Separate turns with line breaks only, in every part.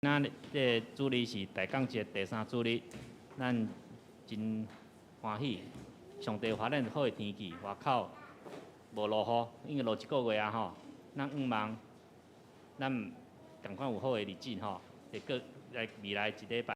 那这主日是大港节第3主日，咱真欢喜，上帝发咱好的天气，外口无落雨，已经落1个月啊吼。咱望咱共款有好的日子吼，会搁来未来1礼拜。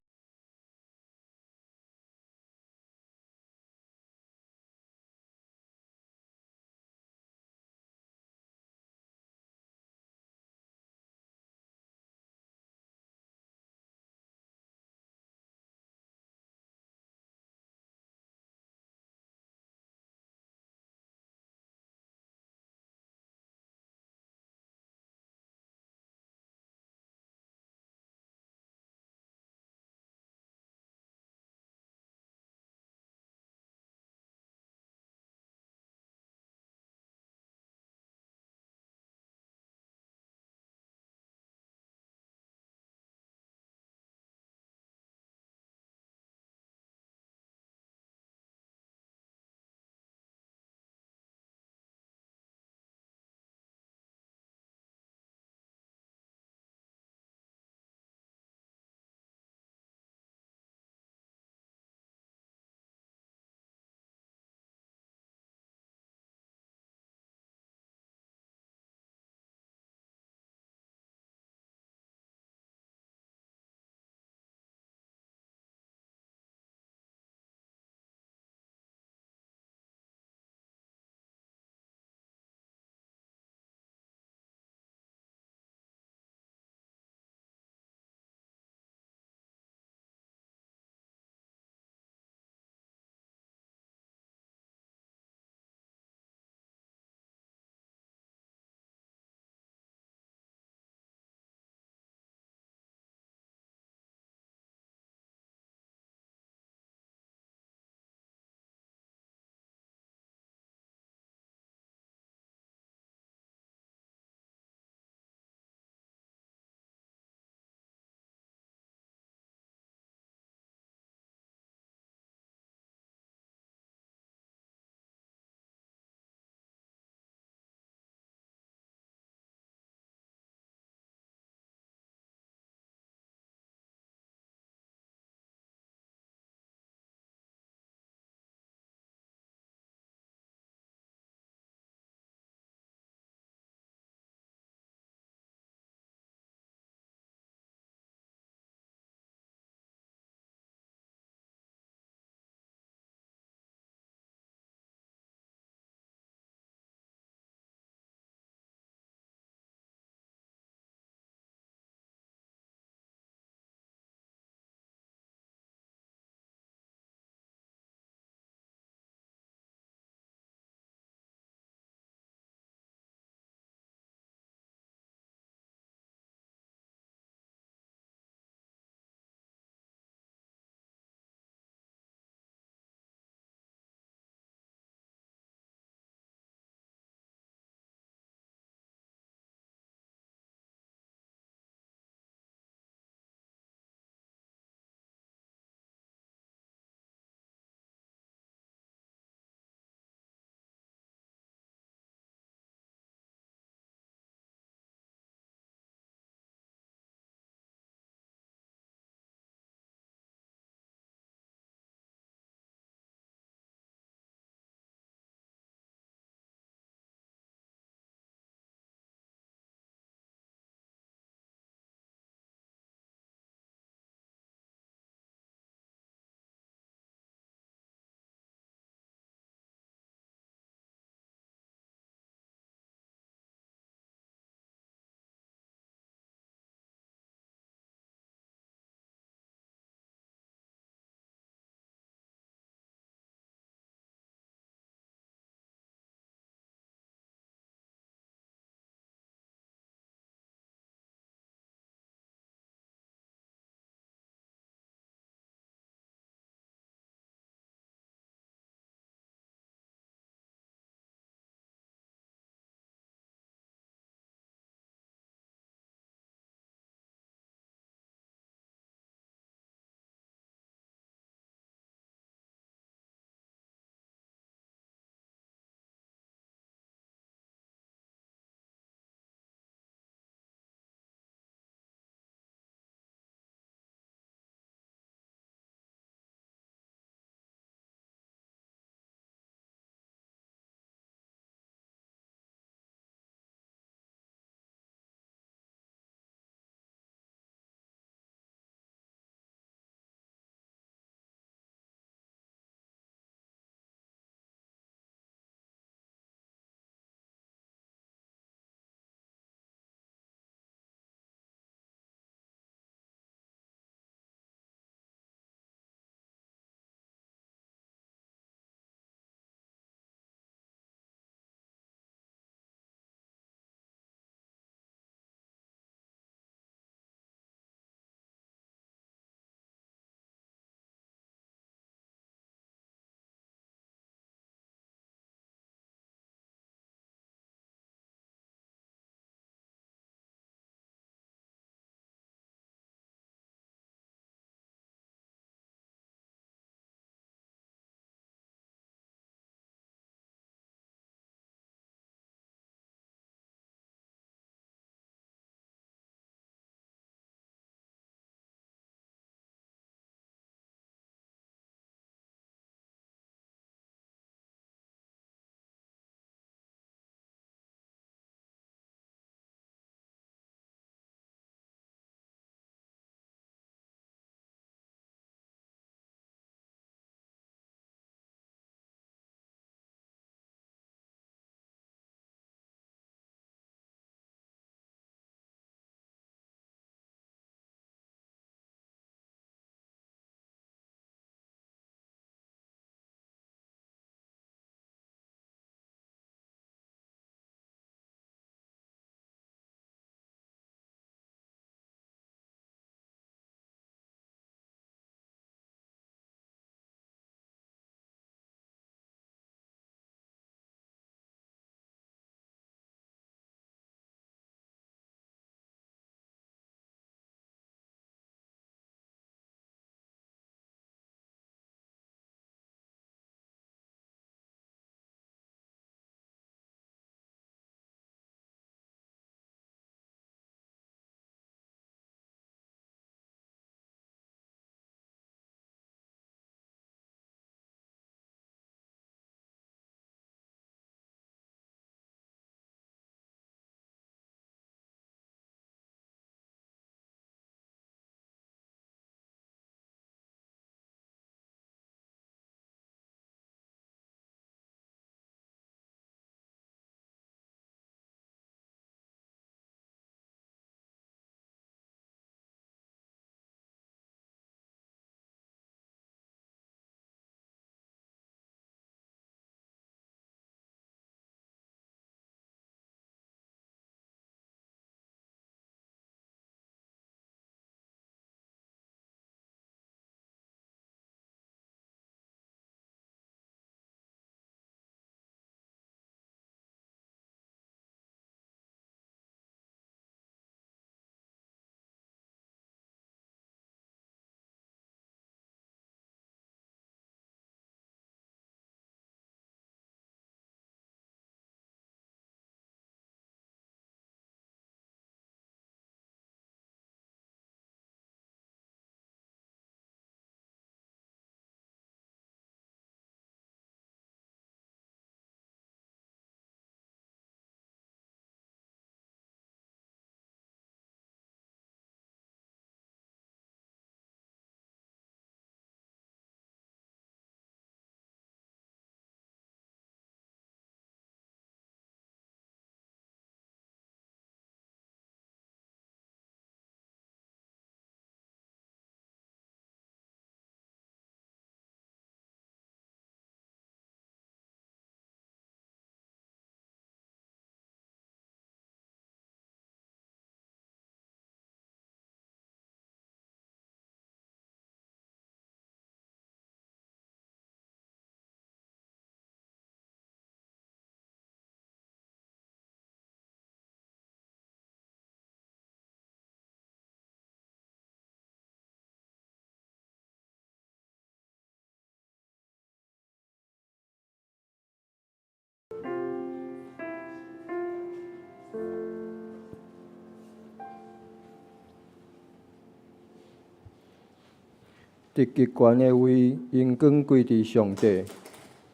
伫极悬的位，因光归伫上帝，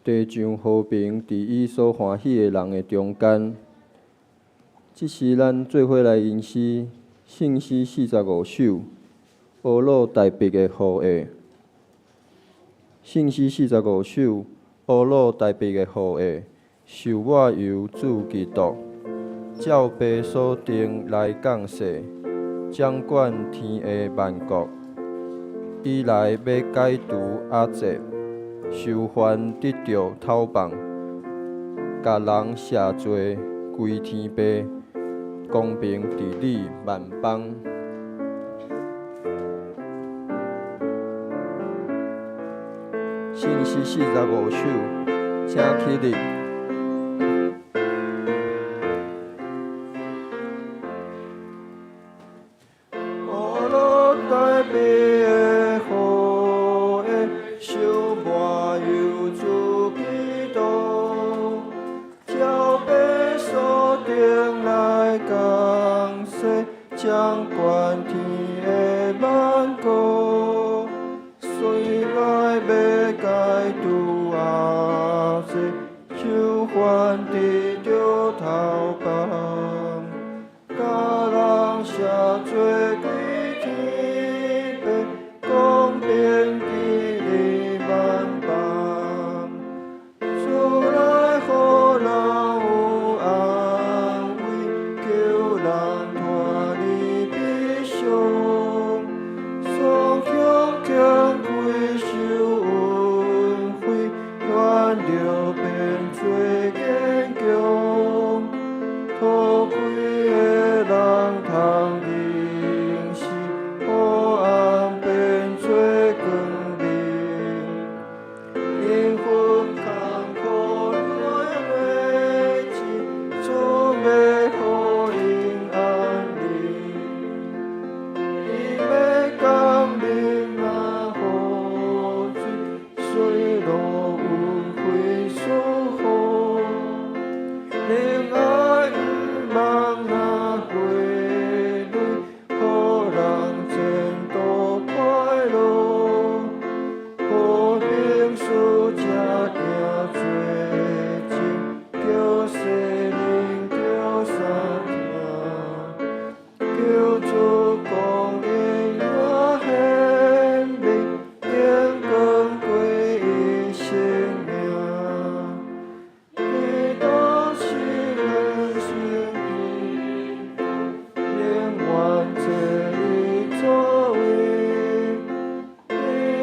地上和平伫伊所欢喜的人的中间。即时咱做伙来吟诗，圣诗45首，乌鲁台北的雨下。圣诗45首，乌鲁台北的雨下，受我由主基督，照爸所定来降世，掌管天下万国。伊来要解除压制，受烦得着讨放，甲人赦罪归天父，公平治理万邦。圣诗45首，正起立。乌鲁台北的雨下，受我由主基督，照爸所定来降世，掌管天下万国。虽来要解除压制，受烦得着讨放，甲人赦罪归天父，公平治理万邦。主来予人有安慰，救人脱离悲伤。双向强开受恩惠，愿着变做坚强。土开的人通认识，黑暗变做光明。灵魂坎坷来危机，主要予因安宁。伊要降临那雨水，水路运回疏忽。恋爱毋望那回泪，予人前途快乐。和平使者行做阵，叫世人着三听。救主公义若显明，应光归伊生命。基督是人生意，永远做伊作为。伊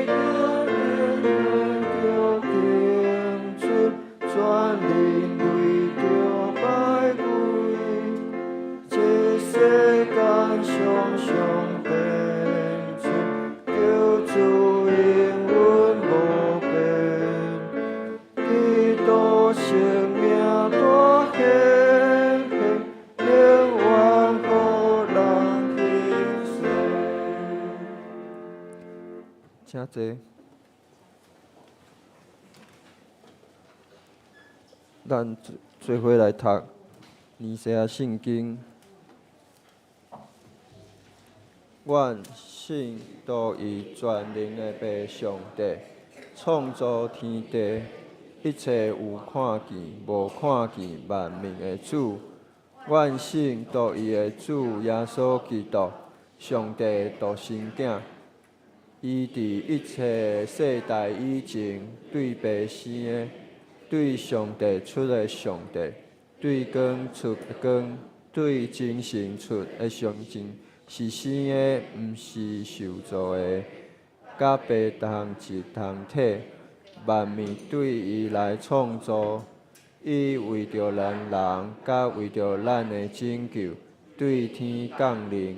叫人着定出，全人类着拜归。这世间常常变迁，救主永远无变。基督生命大显现，永远予人欣赏。请坐。咱做伙来读尼西亚圣经。阮信独一全能的爸上帝，创造天地，一切有看见无看见万物的主。阮信独一的主耶稣基督，上帝独生囝。伊伫一切世代以前，对爸生的，对上帝出的上帝，对光出的光，对精神出的上精。是生的，毋是受造的。甲爸同一同体，万物对伊来创造。伊为着咱人，甲为着咱的拯救，对天降临，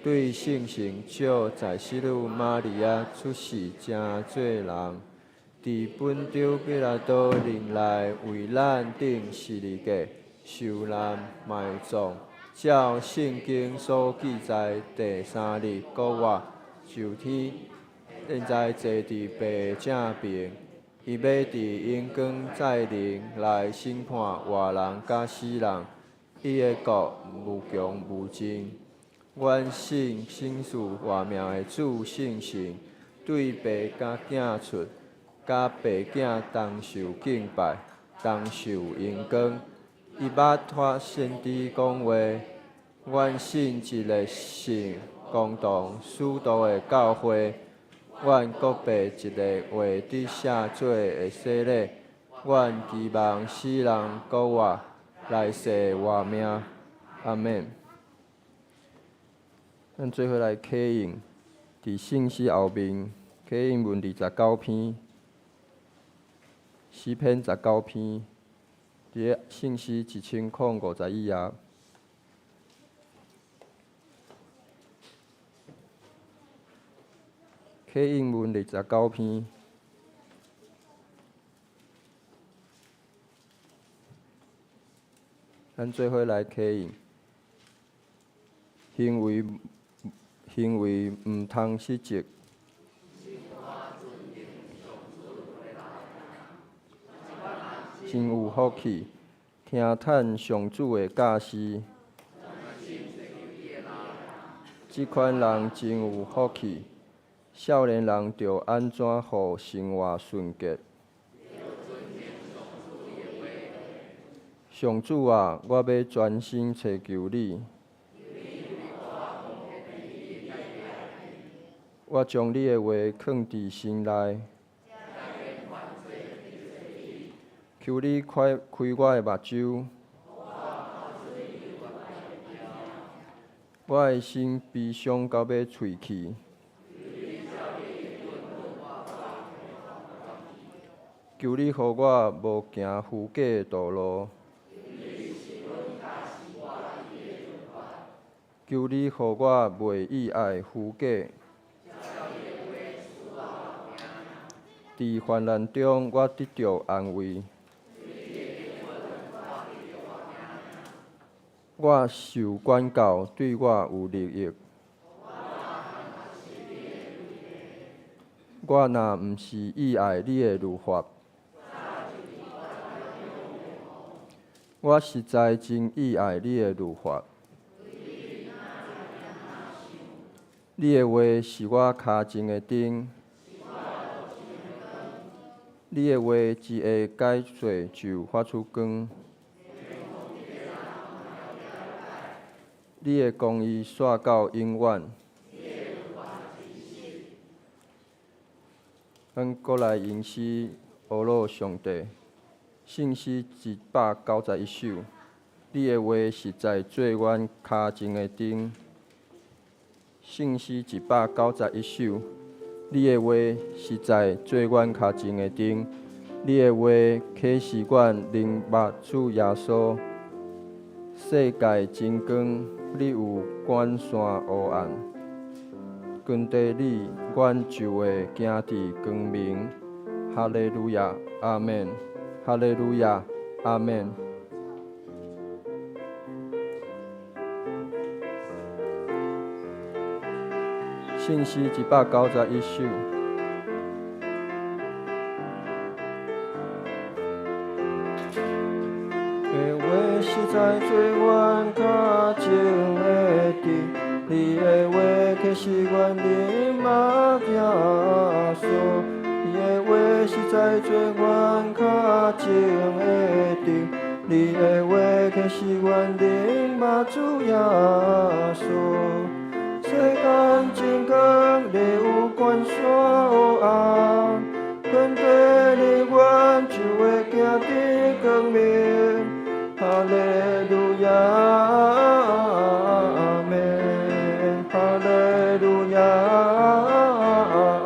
对圣神照在世女玛利亚出世，成做人。伫本丢比拉多任内，为咱顶十字架受难埋葬。照圣经所记载，第3日国外就天，现在坐伫爸正边。伊要伫阳光再临来审判活人甲死人。伊的国无穷无尽。阮信世活命的主圣神，对爸甲囝出，甲爸囝同受敬拜，同受荣光。伊捌托先知讲话，阮信一个神共同许多的教会。阮各被一个话伫写做的洗礼。阮期望世人国活来世活命。阿免。咱做伙来启应，伫信息后面启应文29篇，诗篇19篇，伫咧信息1051页。启应文29篇，咱做伙来启应。行为毋通失职。真有福气，听趁上主的教示。即款人真有福气。少年人着安怎互生活顺捷？上主啊，我要专心找求你。我将你的话藏伫心内。求你开我的目睭。我的心悲伤到要喙去。求你，互我无行虚假的道路。求你，互我袂意爱虚假。伫患难中，我得到安慰。我受管教，对我有利益。我若毋是意爱你的律法，我实在真意爱你的律法。你的话是我脚前的灯，你的话一下解做就发出光。你的公义线到永远。咱搁来吟诗阿罗上帝，信诗191首。你的话实在做阮脚前的灯。信诗191首。你的话实在做阮脚前的灯。你的话启示阮灵目主耶稣。世界真光，你有关山黑暗。跟地你，阮就会行伫光明。哈利路亚，阿免。哈利路亚，阿免。信诗191首。的话实在做阮脚前的灯，你的话启示阮灵目行数。你的话实在做阮脚前的灯，你的话启示阮灵目主耶稣。世间真光，你有关山黑暗，跟地你，阮就会行伫光明。哈利路亚，阿免。哈利路亚，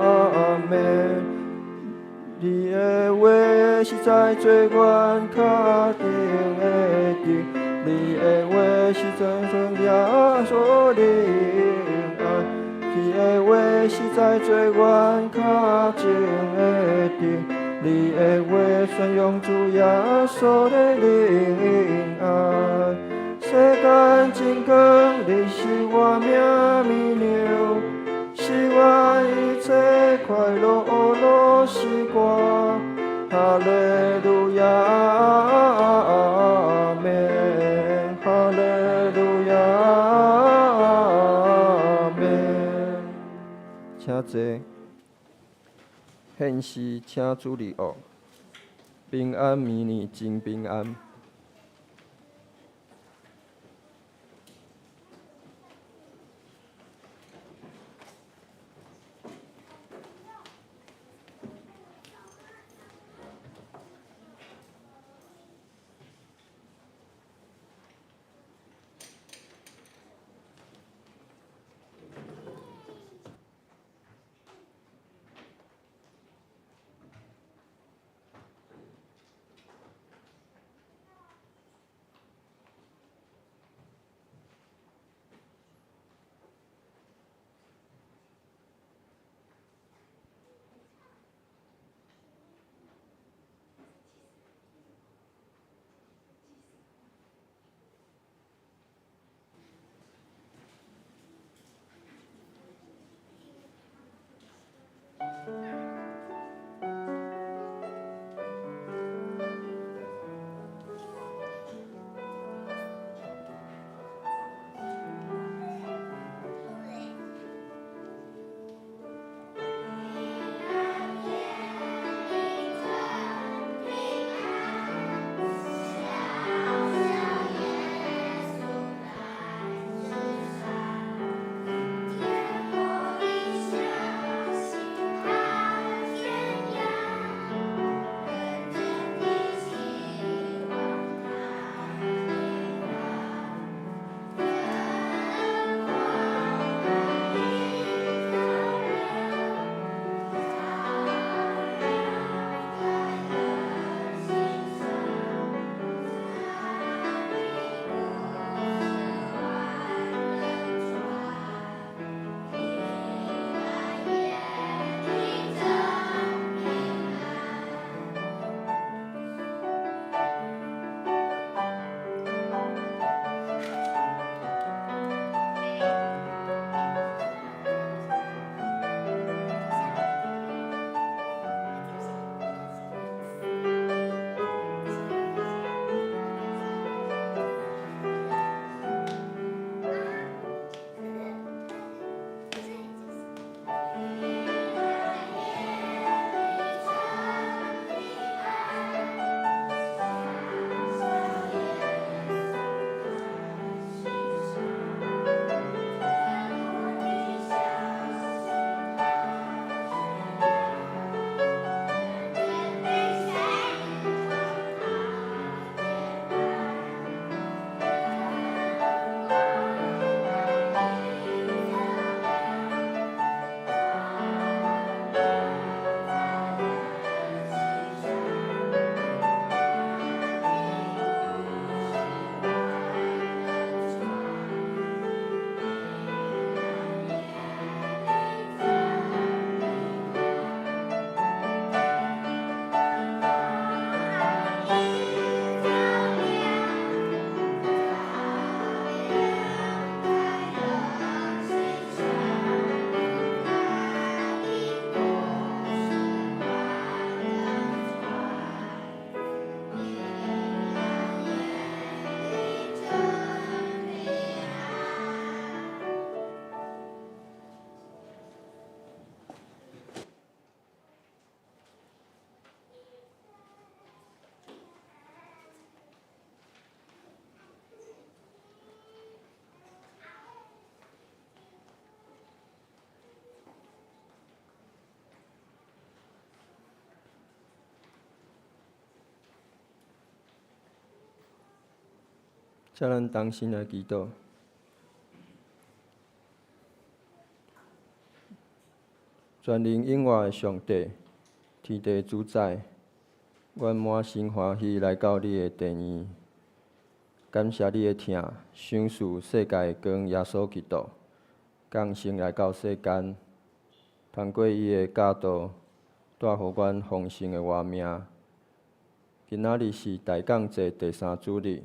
阿免。你的话实在做阮脚前的灯，你的话实在做耶稣灵爱。你的话实在做阮脚前的灯，你的话宣扬主耶稣的灵爱。世间真光，你是我命绵牛，是我一切快乐乐时光。哈利路亚，阿免。哈利路亚，阿免。请坐。现时请主立恶，平安明年真平安。叫咱同心来祈祷。全能永活的上帝，天地主宰，阮满心欢喜来到你的殿院，感谢你的疼，赏赐世界的光耶稣基督，降生来到世间，通过伊的教导，带互阮丰盛的活命。今仔日是大港节第3主日，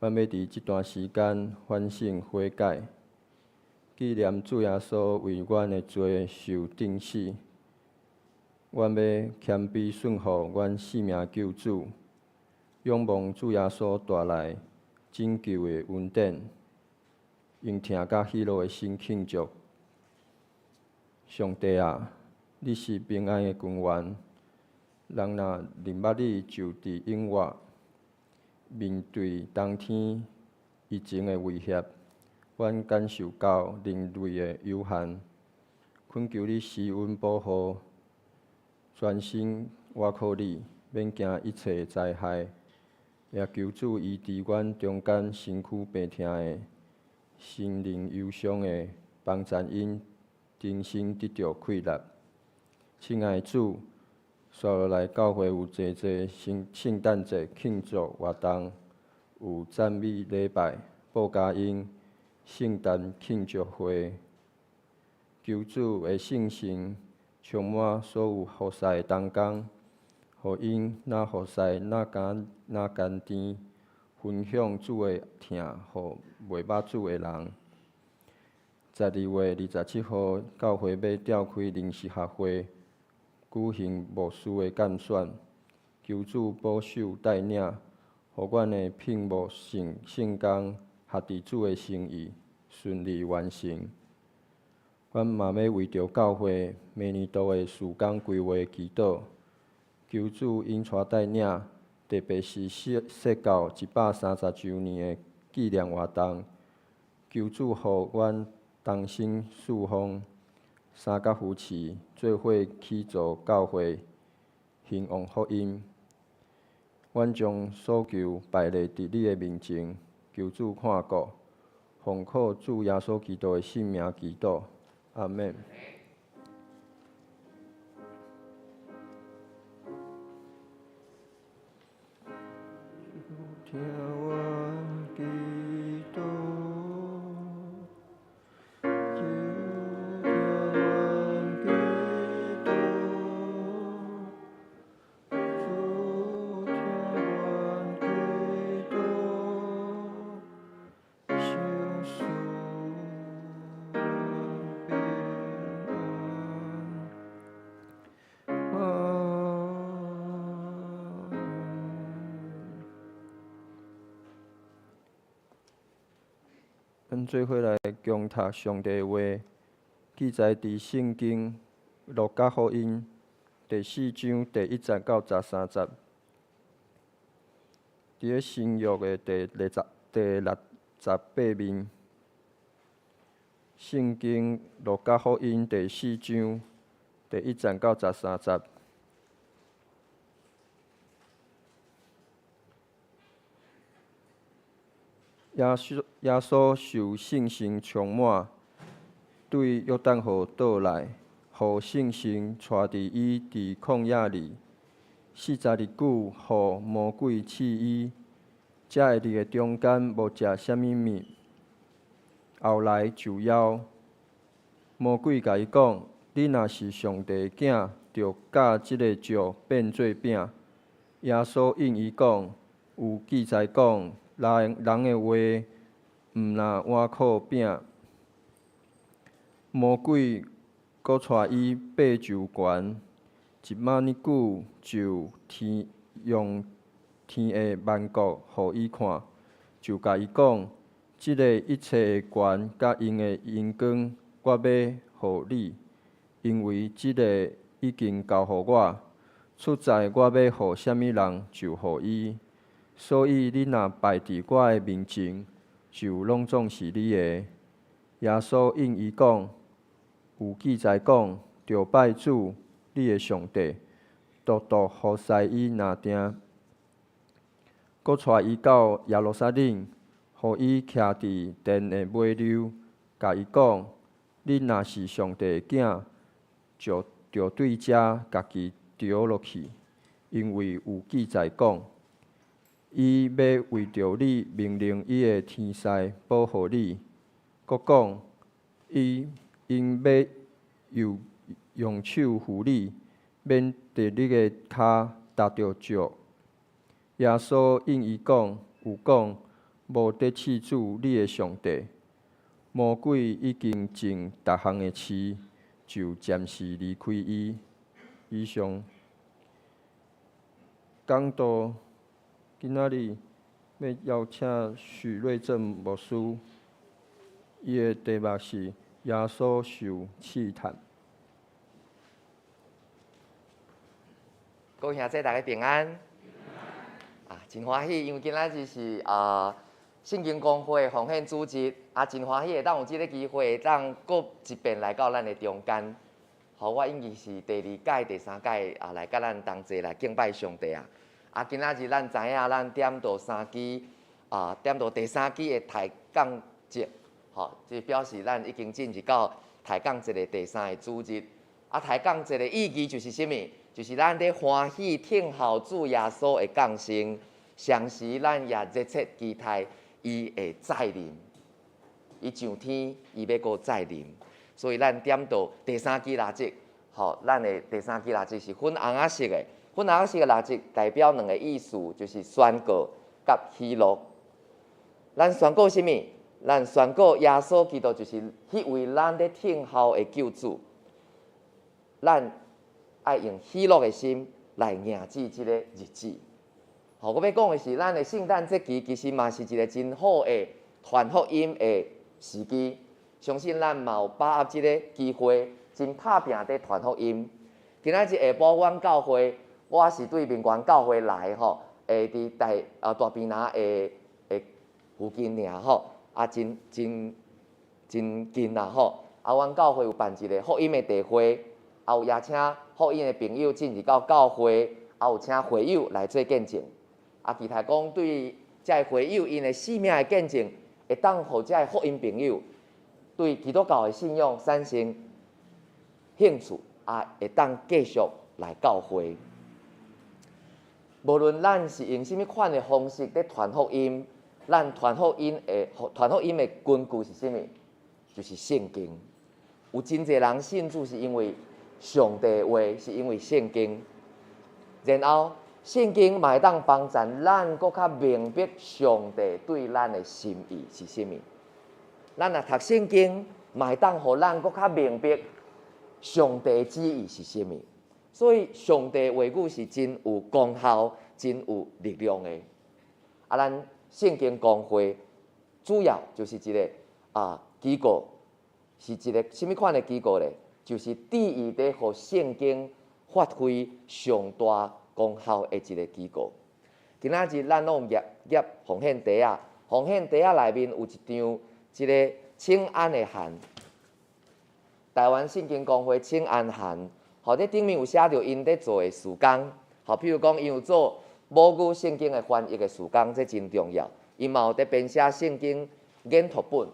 阮要伫这段时间反省悔改，纪念主耶稣为阮的罪受钉死。阮要谦卑顺服阮性命救主，仰望主耶稣带来拯救的恩典，用疼甲喜乐的心庆祝。上帝啊，你是平安的根源。人若认捌你，就伫永远面对冬天疫情的威胁，阮感受到人类的有限，恳求你施恩保护，全身倚靠你，免惊一切灾害。也求主医治阮中间身躯病痛的、心灵忧伤的，帮助因重新得到气力。亲爱的主，接落来教会有济圣诞节庆祝活动，有赞美礼拜、报佳音、圣诞庆祝会。求主的圣神充满所有服侍的同工，互因哪服侍哪甘甜，分享主的疼，互袂捌主的人。12月27号，教会要召开临时学会，举行牧师的拣选，求主保守带领，互阮的聘牧圣工合伫主的心意，顺利完成。阮嘛要为着教会明年度的事工规划祈祷，求主引带带领，特别是说到130周年的纪念活动，求主互阮同心侍奉，三角夫妻做伙起造教会，兴旺福音。阮将所求摆列伫你的面前，求主看顾，奉靠主耶稣基督的圣名祈祷，阿免。听我祈祷，求听阮祈祷，主听阮祈祷，相思平安。咱做伙来共读上帝的话，记载伫圣经路加福音第4章第1节到13节。伫咧新约的第68面，圣经路加福音第4章第1节到13节。耶稣受圣神充满，对约旦河倒来，互圣神带伫伊伫旷野里，40日久，互魔鬼试伊，才会伫个中间无食啥物物。后来就枵，魔鬼甲伊讲：你若是上帝的囝，就教即个石变做饼。耶稣应伊讲：有记载讲，人的话毋若碗靠饼。魔鬼搁带伊爬上悬，1万年久，就用天的万国互伊看，就甲伊讲：即个一切的权甲因的荣光，我要互你，因为即个已经交互我。出在我要互啥物人，就互伊。所以你若摆伫我的面前，就拢总是你的。耶稣应伊讲：有记载讲，着拜主你的上帝，独独服侍伊若定。搁带伊到耶路撒冷，互伊徛伫殿的尾溜，甲伊讲：你若是上帝的囝，就着对遮家己丢落去，因为有记载讲。伊要为着你命令伊的天使保护你，搁讲因要用手扶你，免伫你的骹踏着石。耶稣应伊讲，有讲无得试主你的上帝。魔鬼已经尽逐项的试，就暂时离开伊。以上讲道。今仔日要邀请许瑞正牧师，伊的题目是耶稣受试探。
各位兄弟大家平安。真欢喜，因为今仔日是圣经公会奉献主日，真欢喜会当有这个机会，当搁一遍来到咱的中间。我应该是第2届、第3届来甲咱同齐来敬拜上帝今仔日咱知影，咱点到3支点到第3支的抬杠节，这表示咱已经进入到抬杠节的第3个主日。抬杠节的意义就是什么？就是咱咧欢喜听候主耶稣的降生，同时咱也热切期待伊会再临。伊上天，伊要搁再临，所以咱点到第3支蜡烛，咱的第3支蜡烛是粉红色的。粉红色的蜡烛代表2个意思，就是宣告甲喜乐。咱宣告什么？咱宣告耶稣基督就是迄位咱咧听候的救主。咱爱用喜乐的心来迎接这个日子。我要讲的是，咱的圣诞节期其实嘛是一个真好的传福音的时机。相信咱嘛有把握这个机会，真打拼在传福音。今仔日下晡，阮教会，我是对民权教会来伫大坪林的附近真近阮教会有办一个福音的大会。有邀请福音的朋友进入到教会，有请会友来做见证。期待讲对这些会友因的生命的见证，会当互这些福音朋友对基督教的信仰产生兴趣，会当继续来教会。无论咱是用什么款的方式在传福音，咱传福音的根据是什么？就是圣经。有真侪人信主是因为上帝的话，是因为圣经，然后圣经嘛会当帮助咱搁较明白上帝对咱的心意是啥物。咱若读圣经，嘛会当互咱搁较明白上帝的旨意是啥物。所以上帝的话语是真有功效、真有力量的。咱圣经公会主要就是一个机构，是一个什么款的机构呢？就是旨意在互圣经发挥上大功效的一个机构。今仔日咱拢业奉献袋奉献袋内面有一张一个请安的函，台湾圣经公会请安函，这顶面有写着因在做的事工，譬如讲因有做母语圣经的翻译的事工，这真重要。因嘛有在编写圣经研读本，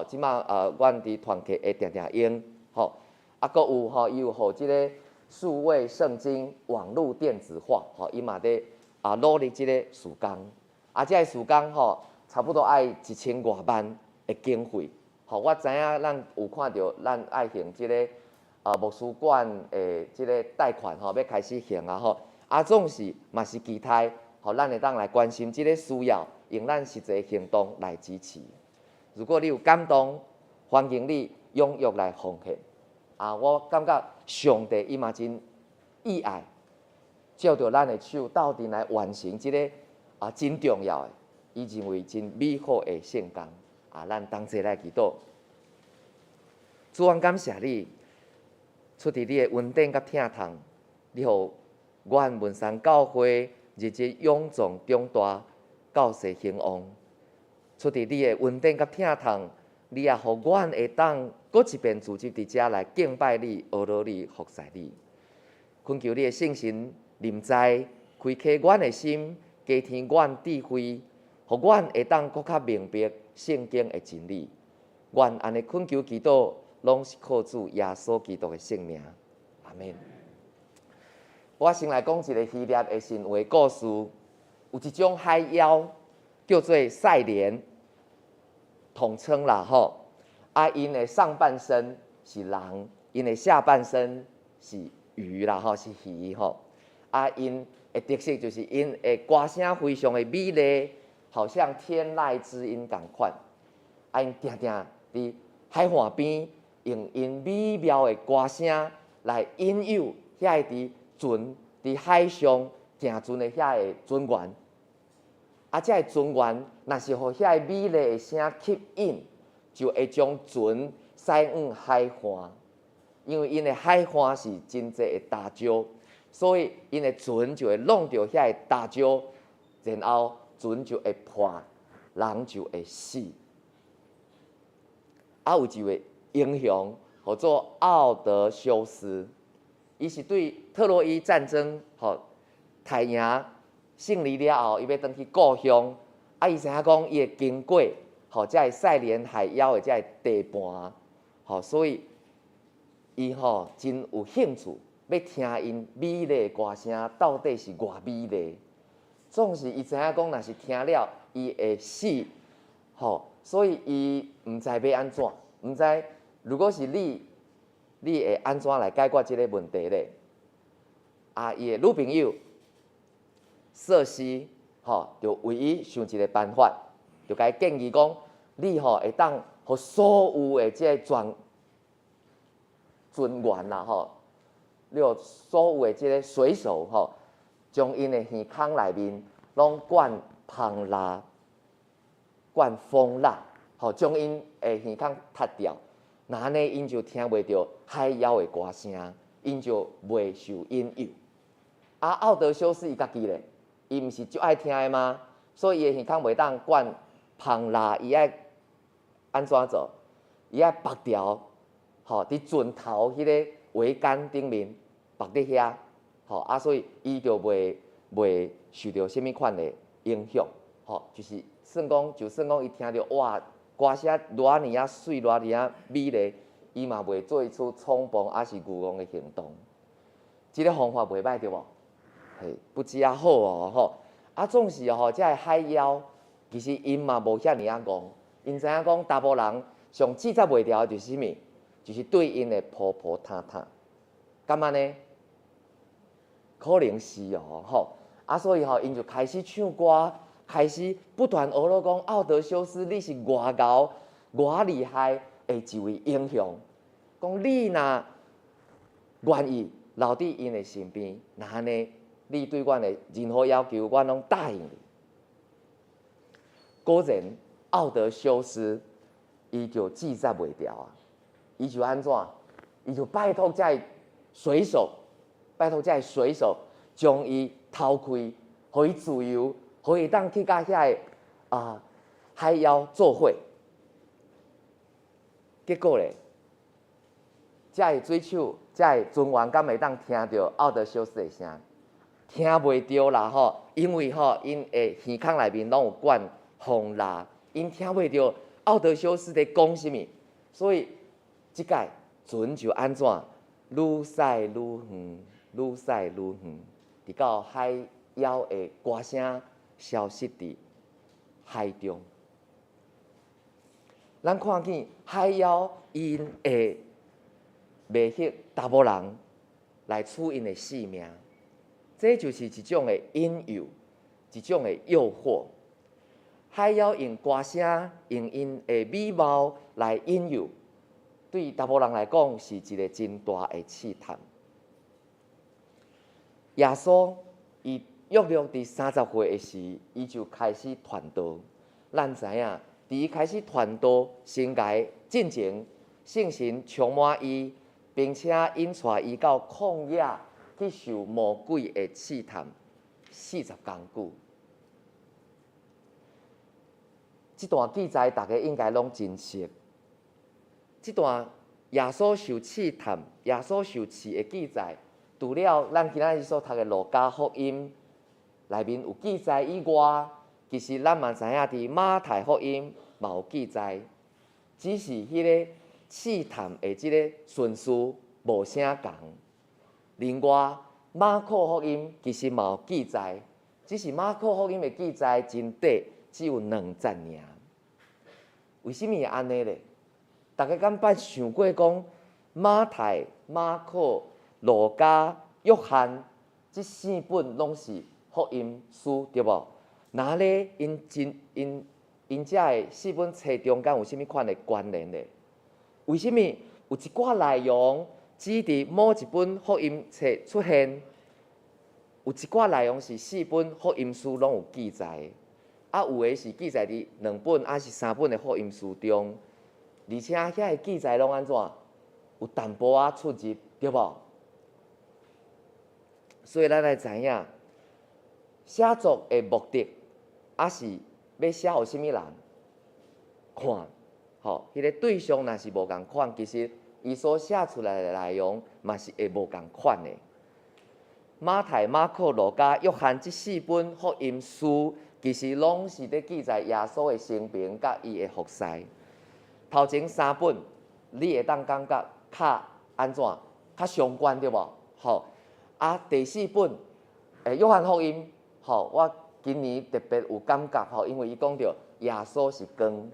即马阮伫团契会定定用，阁有伊有互即个数位圣经网络电子化，伊嘛伫努力即个事工，即个事工差不多爱1000多万的经费，我知影咱有看到咱爱行即个牧师馆的即个贷款要开始行总是嘛是期待，咱会当来关心即个需要，用咱实际行动来支持。如果你有感动，欢迎你踊跃来奉献。我感觉上帝伊嘛真意爱，照着咱的手斗阵来完成这个真重要的，伊认为真美好的圣工。咱同齐来祈祷。主，阮感谢你，出伫你的恩典甲疼痛，你互阮文山教会日日勇壮长大，到世兴旺。出伫你的恩典甲疼痛，你也互阮会当搁一遍聚集伫遮来敬拜你、学罗你、服侍你。恳求你的圣神临在，开启阮的心，加添阮智慧，互阮会当搁较明白圣经的真理。愿安尼恳求祈祷，拢是靠主耶稣基督的圣名。阿门。我先来讲一个希腊的神话故事，有一种海妖叫做赛莲，统称啦因的上半身是人，因的下半身是鱼啦是鱼因的特色就是因的歌声非常的美丽，好像天籁之音同款。因定定伫海岸边用因美妙的歌声来引诱遐个伫海上行船的遐个船员。这个船员若是互遐个美丽的声吸引，就会将船驶往海岸，因为因的海岸是真济的大礁，所以因的船就会弄到遐个大礁，然后船就会破，人就会死。啊，有一位英雄叫做奥德修斯，伊是对特洛伊战争大赢胜利了后，伊要返去故乡。啊，伊知影讲伊会经过这个塞连海妖的这个地盘，所以伊真有兴趣要听因美丽的歌声到底是偌美丽。总是伊知影讲，若是听了伊会死，所以伊毋知要安怎，毋知如果是你会安怎来解决即个问题咧？啊，伊的女朋友瑟西，就为伊想一个办法，就甲伊建议讲，你会当互所有的即个船员啦，你互所有的即个水手，将因的耳孔内面拢灌芳蜡、灌蜂蜡，将因的耳孔脱掉。那安尼，因就听袂到海妖的歌声，因就袂受引诱。啊，奥德修斯伊家己咧，伊毋是就爱听的吗？所以伊的耳孔袂当灌芳蜡，伊爱安怎做？伊爱绑条，伫船头迄个桅杆顶面绑伫遐，所以伊就袂受到什物款的影响，就是算讲伊听到哇，歌声偌尼啊水，偌尼啊美丽，伊嘛袂做出冲动还是愚妄的行动。即个方法袂歹对无？嘿，不止啊好哦，总是这个海妖，其实因嘛无遐尼啊戆，因知影讲查甫人上记载袂掉的就是啥物？就是对因的婆婆探探，干嘛呢？可能是所以因就开始唱歌，开始不断学了讲奥德修斯，你是偌敖、偌厉害的一位英雄。讲你若愿意留伫因的身边，那安尼你对阮的任何要求，阮拢答应你。果然，奥德修斯伊就记载袂掉啊，伊就安怎？伊就拜托这水手，将伊偷开，互伊自由，互伊当去甲遐个海妖做伙。结果咧，这个水手，这个船员敢会当听到奥德修斯的声？听袂到啦因为因的耳孔内面拢有灌蜂蜡，因听袂到奥德修斯在讲什么，所以即摆船就安怎愈驶愈远，愈驶愈远，直到海妖的歌声消失伫海中。咱看见海妖因会迷惑查某人来取因的性命，这就是一种的引诱，一种的诱惑。海妖用歌声，用因的美貌来引诱，对查某人来讲是一个真大的试探。耶稣伊约略伫30岁的时，伊就开始传道。咱知影，伫伊开始传道生涯进前，圣神充满伊，并且引带伊到旷野去受魔鬼的试探40工久。这段记载大家应该拢真熟。这段耶稣受试探、耶稣受试的记载，除了咱今仔日所读的《路加福音》内面有记载以外，其实咱嘛知影伫马太福音嘛有记载，只是迄个试探的即个顺序无啥共。另外，马可福音其实嘛有记载，只是马可福音的记载真短，只有2节尔。为什么会安尼咧？大家敢捌想过讲马太、马可、路加、约翰这4本拢是福音书，对无？那咧因这个4本册中间有啥物款的关联咧？为什么有一寡内容只伫某一本福音册出现？有一寡内容是4本福音书拢有记载，有的是记载伫2本还是3本的福音书中，而且遐个记载拢安怎？有淡薄仔出入，对无？所以咱来知影，写作的目的，还是要写互什么人看？吼，迄个对象若是无共款，其实伊所写出来的内容嘛是会无共款的。马太、马可、路加、约翰这4本福音书，其实拢是咧记载耶稣的生平甲伊的服侍。头前3本，你会当感觉较安怎？较相关对无？吼，啊，第4本，约翰福音，吼，我今年特别有感觉，吼，因为伊讲到耶稣是光，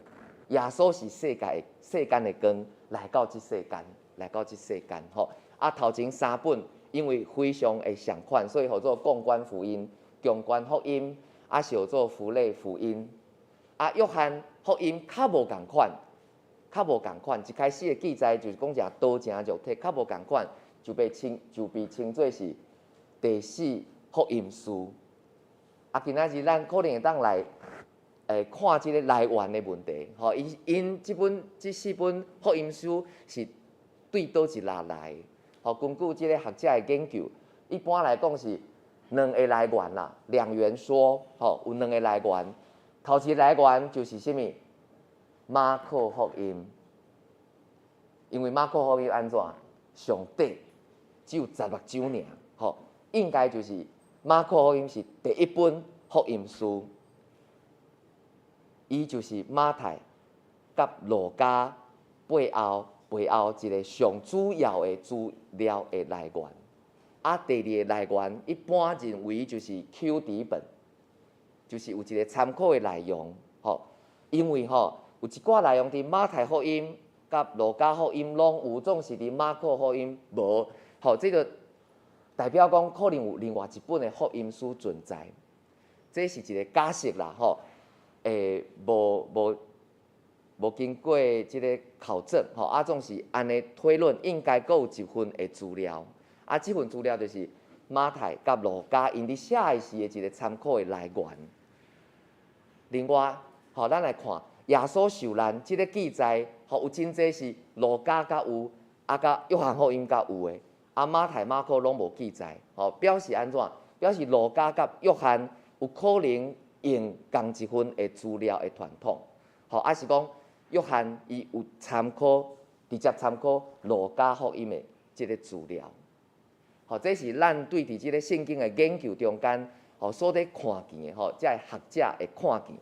耶稣是世间的光，来到这世间，吼。啊，头前3本因为非常的相款，所以叫做共观福音、共观福音，啊，是叫做符类福音。啊，约翰福音较无共款。一开始的记载就是讲一刀正肉体，较无共款，就被称作是第4福音书。啊，今仔日咱可能会当来看即个来源的问题，吼，因这4本福音书是对倒一拉来，吼，根据即个学者的研究，一般来讲是2个来源啦，2元说，吼，有2个来源，头一个来源就是什么？马可福音，因为马可福音安怎？上底只有16章尔，吼，应该就是马可福音是第1本福音书，伊就是马太甲路加背后一个上主要的资料的来源。啊，第2个来源一般认为就是 QD 本，就是有一个参考的内容，吼，因为吼。有一寡内容伫马太福音、甲路加福音拢有，总是伫马可福音无。吼，这个代表讲可能有另外一本的福音书存在，这是一个假设啦，吼。无经过即个考证，吼，啊，总是安尼推论，应该阁有一份的资料。啊，这份资料就是马太甲路加因伫写的时的一个参考的来源。另外，吼，咱来看。耶稣受难，即个记载，吼有真济是路加甲有，啊甲约翰福音甲有诶，啊马太、马可拢无记载，吼表示安怎？表示路加甲约翰有可能用同一份诶资料诶传统，吼啊是讲约翰伊有直接参考路加福音诶即个资料，吼这是咱对伫即个圣经诶研究中间，吼所咧看见诶，吼即个学者会看见，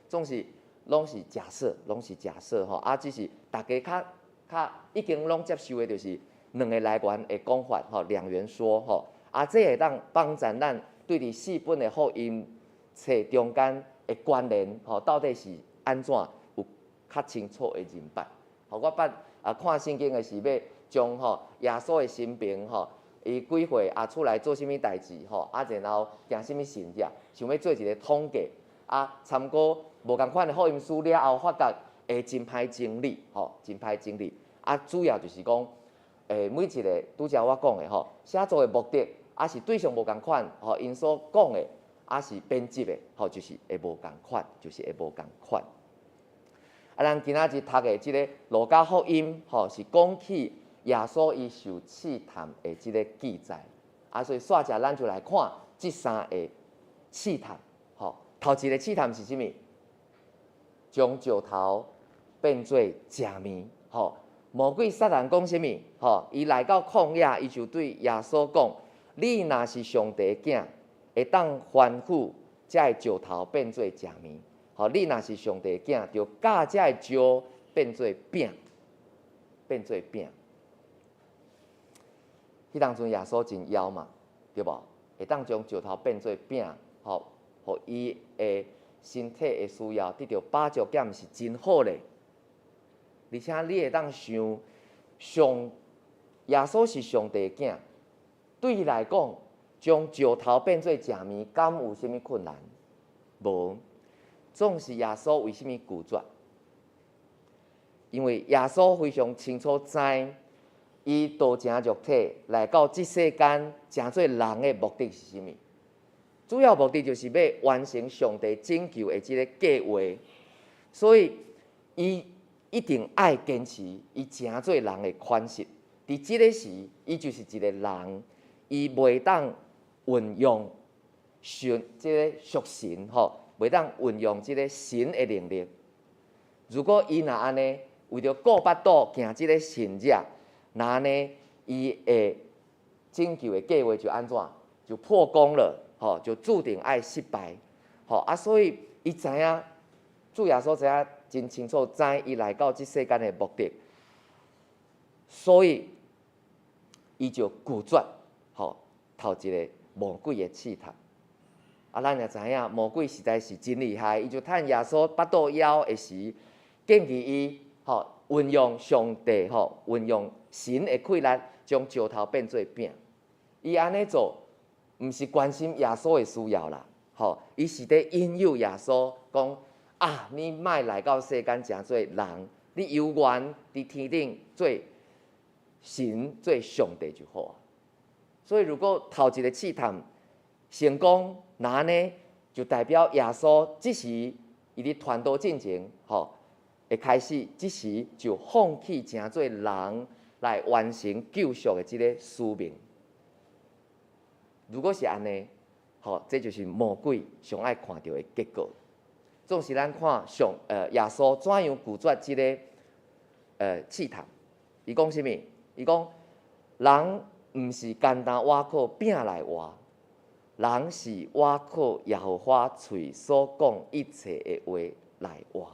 总是。拢是假设吼，啊，只是大家较已经拢接受的，就是2个来源的讲法吼，2元说吼，啊，这会当帮助咱对伫4本的福音册中间的关联吼，到底是安怎有较清楚的认识。吼，我捌看圣经的是要将吼耶稣的生平吼，伊几岁出来做甚物代志吼，啊，然后行甚物神迹，想要做一个统计。啊，参考无共款的福音书了后，发觉会真歹整理，吼，真歹整理。啊，主要就是讲，每一个拄则我讲的吼，写作的目的，啊是对象无共款，吼，因所讲的，啊是编辑的，吼，就是会无共款，啊，咱今仔日读的即个路加福音，吼，是讲起耶稣伊受试探的即个记载。啊，所以煞者咱就来看即3个试探，吼。头一个试探是啥物？将石头变做食面，吼！魔鬼撒旦讲啥物？吼！伊来到旷野，伊就对耶稣讲：你若是上帝的囝，会当吩咐这石头变做食面。吼！你若是上帝的囝，就教这石变做饼，迄当阵耶稣真枵嘛，对无？会当将石头变做饼，吼！互伊的身体的需要得到饱足感是真好嘞，而且你会当想，耶稣是上帝的囝，对伊来讲，将石头变做食面，敢有啥物困难？无，总是耶稣为什么拒绝？因为耶稣非常清楚知，伊道成肉体来到这世间，成做人的目的是啥物？主要目的就是要完成上帝拯救的这个计划，所以伊一定爱坚持伊成做人的款式。伫这个时，伊就是一个人，伊袂当运用即个属神吼，袂当运用即个神的能力。如果伊若安尼，为着顾巴肚行即个神业，那安尼伊的拯救的计划就安怎？就破功了，吼，就注定爱失败，吼啊！所以伊知影，主耶稣知影真清楚，知伊来到即世间的目的，所以伊就拒绝，吼，头一个魔鬼的试探。啊，咱也知影，魔鬼实在是真厉害，伊就趁耶稣巴肚枵的时，建议伊，吼，运用上帝，吼，运用神的气力，将石头变做饼。伊安尼做，毋是关心耶稣的需要啦，吼，伊是伫引诱耶稣讲啊，你莫来到世间诚做人，你有缘伫天顶做神做上帝就好啊。所以如果头一个试探成功，那呢就代表耶稣即时伊伫传道进前，吼，会开始即时就放弃诚做人来完成救赎的即个使命。如果是安尼，吼，这就是魔鬼上爱看到的结果。总是咱看耶稣怎样拒绝即个试探。伊讲啥物？伊讲人毋是简单倚靠饼来活，人是倚靠耶和华嘴所讲一切的话来活。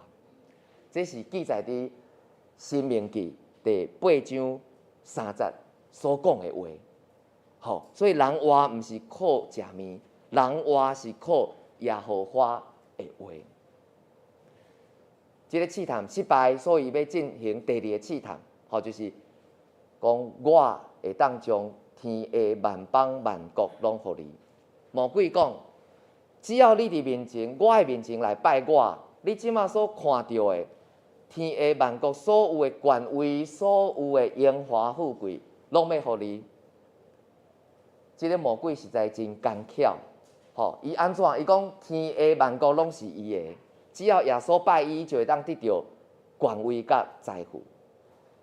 这是记载伫《申命记》第8章3节所讲的话。吼，所以人活毋是靠食面，人活是靠耶和华的话。这个试探失败，所以要进行第二个试探，吼，就是讲我会当将天下万邦万国拢互你。魔鬼讲，只要你伫面前，我的面前来拜我，你即马所看到的天下万国所有的权威、所有的荣华富贵，拢要互你。这个魔鬼实在真干巧，吼！伊安怎？伊讲天下万国拢是伊的，只要耶稣拜伊，就会当得到权威甲财富。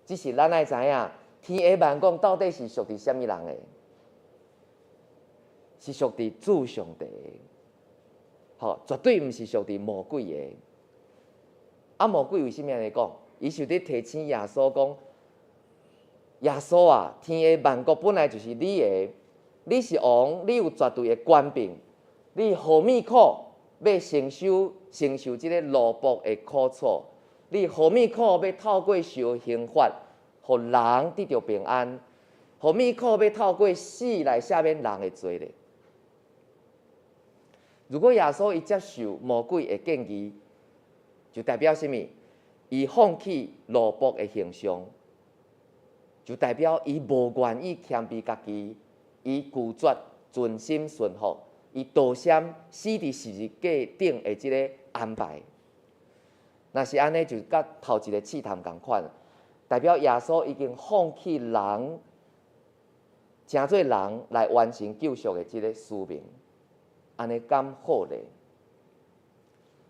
只是咱爱知影，天下万国到底是属于什么人的？是属于主上帝的，吼，绝对毋是属于魔鬼的。啊，魔鬼为什么安尼讲？伊是伫提醒耶稣讲：耶稣啊，天下万国本来就是你的。你是王，你有绝对的权柄，你何物苦要承受这个奴仆的苦楚？你何物苦要透过受刑罚，互人得到平安？何物苦要透过死来赦免人的罪呢？如果耶稣伊接受魔鬼的建议，就代表什么？伊放弃奴仆的形象，就代表伊无愿意谦卑家己。伊拒绝全心顺服，伊道歉死伫十字架顶的即个安排。若是安尼，就甲头一个试探共款，代表耶稣已经放弃人，诚做人来完成救赎的即个使命。安尼敢好咧？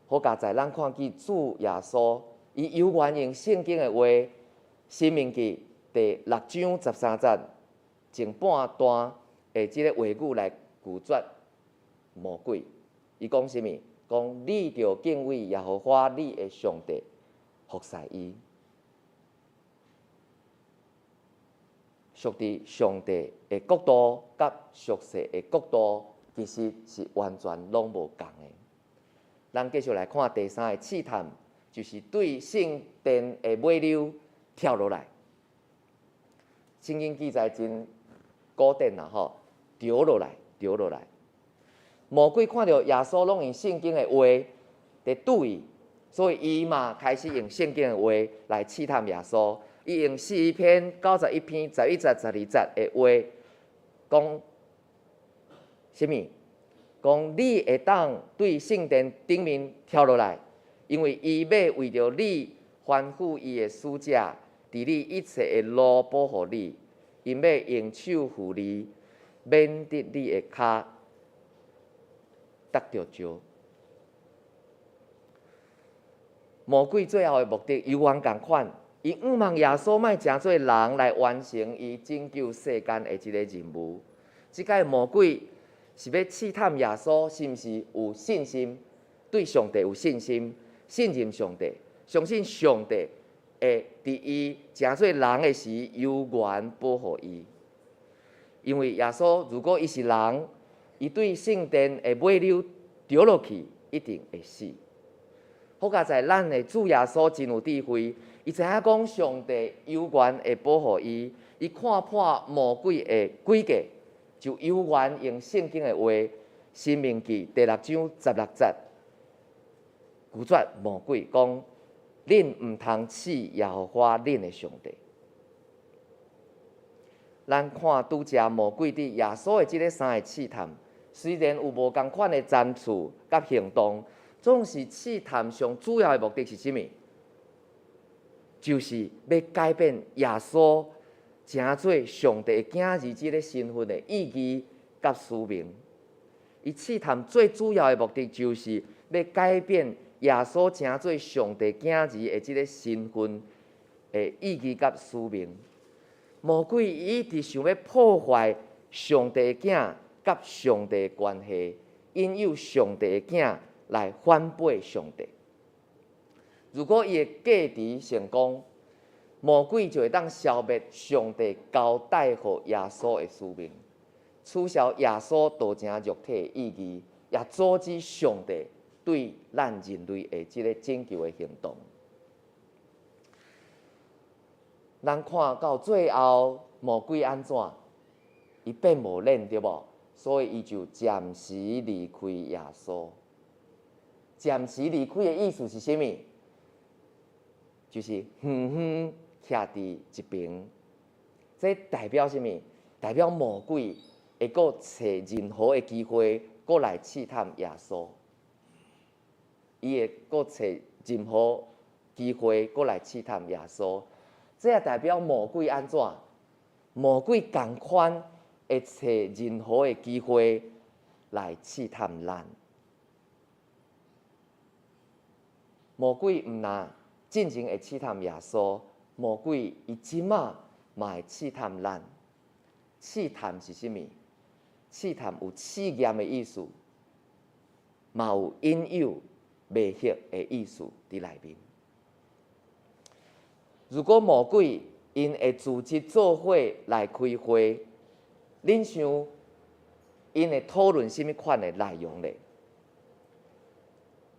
好佳在咱看见主耶稣，伊有愿用圣经的话，《申命记》第6章13节。前半段的即个话语来拒绝魔鬼，伊讲什么？讲你着敬畏耶和华你的上帝，服侍伊。属于上帝的国度，甲属世的国度，其实是完全拢无共的。咱继续来看第三个试探，就是对圣殿的尾楼跳落来。圣经记载真古典啦，吼，掉落来。魔鬼看到耶稣拢用圣经的话在对伊，所以伊嘛开始用圣经的话来试探耶稣。伊用4篇、91篇、11节、12节的话讲什么？讲你会当对圣殿顶面跳落来，因为伊要为着你吩咐伊的使者，伫你一切的路保护你。因要用手扶你，免得你的脚得着石。魔鬼最后的目的犹原同款，伊毋望耶稣莫诚做人来完成伊拯救世间的即个任务。即个魔鬼是要试探耶稣是毋是有信心，对上帝有信心，信任上帝，相信上帝会伫伊成做人的时有缘保护伊。因为耶稣如果伊是人，伊对圣殿的尾楼掉落去，一定会死。好佳在咱的主耶稣真有智慧，伊知影讲上帝有缘会保护伊，伊看破魔鬼的诡计，就有缘用圣经的话，《申命记》第6章16节，拒绝魔鬼讲：恁毋通试耶和华恁的上帝。咱看拄则魔鬼伫耶稣的即个三个试探，虽然有无共款的赞处甲行动，总是试探上主要的目的是啥物？就是要改变耶稣成做上帝的囝儿即个身份的意义甲使命。伊试探最主要的目的，就是要改变耶稣成做上帝囝儿的即个身份的意义甲使命。魔鬼伊一直想要破坏上帝的囝甲上帝的关系，引诱上帝的囝来反背上帝。如果伊的计划成功，魔鬼就会当消灭上帝交代给耶稣的使命，取消耶稣道成肉体的意义，也阻止上帝对咱人类的这个拯救的行动。咱看到最后，魔鬼安怎？伊变无脸对无？所以伊就暂时离开耶稣。暂时离开的意思是啥物？就是远远徛伫一边。这代表啥物？代表魔鬼会阁找任何的机会，阁来试探耶稣。伊会阁找任何机会，阁来试探耶稣。这也代表魔鬼安怎？魔鬼同款会找任何的机会来试探咱。魔鬼毋但进前会试探耶稣，魔鬼伊即马嘛会试探咱。试探是啥物？试探有试验的意思，嘛有引诱、迷惑的意思伫内面。如果魔鬼因会组织做伙来开会，恁想因会讨论什么款的内容呢？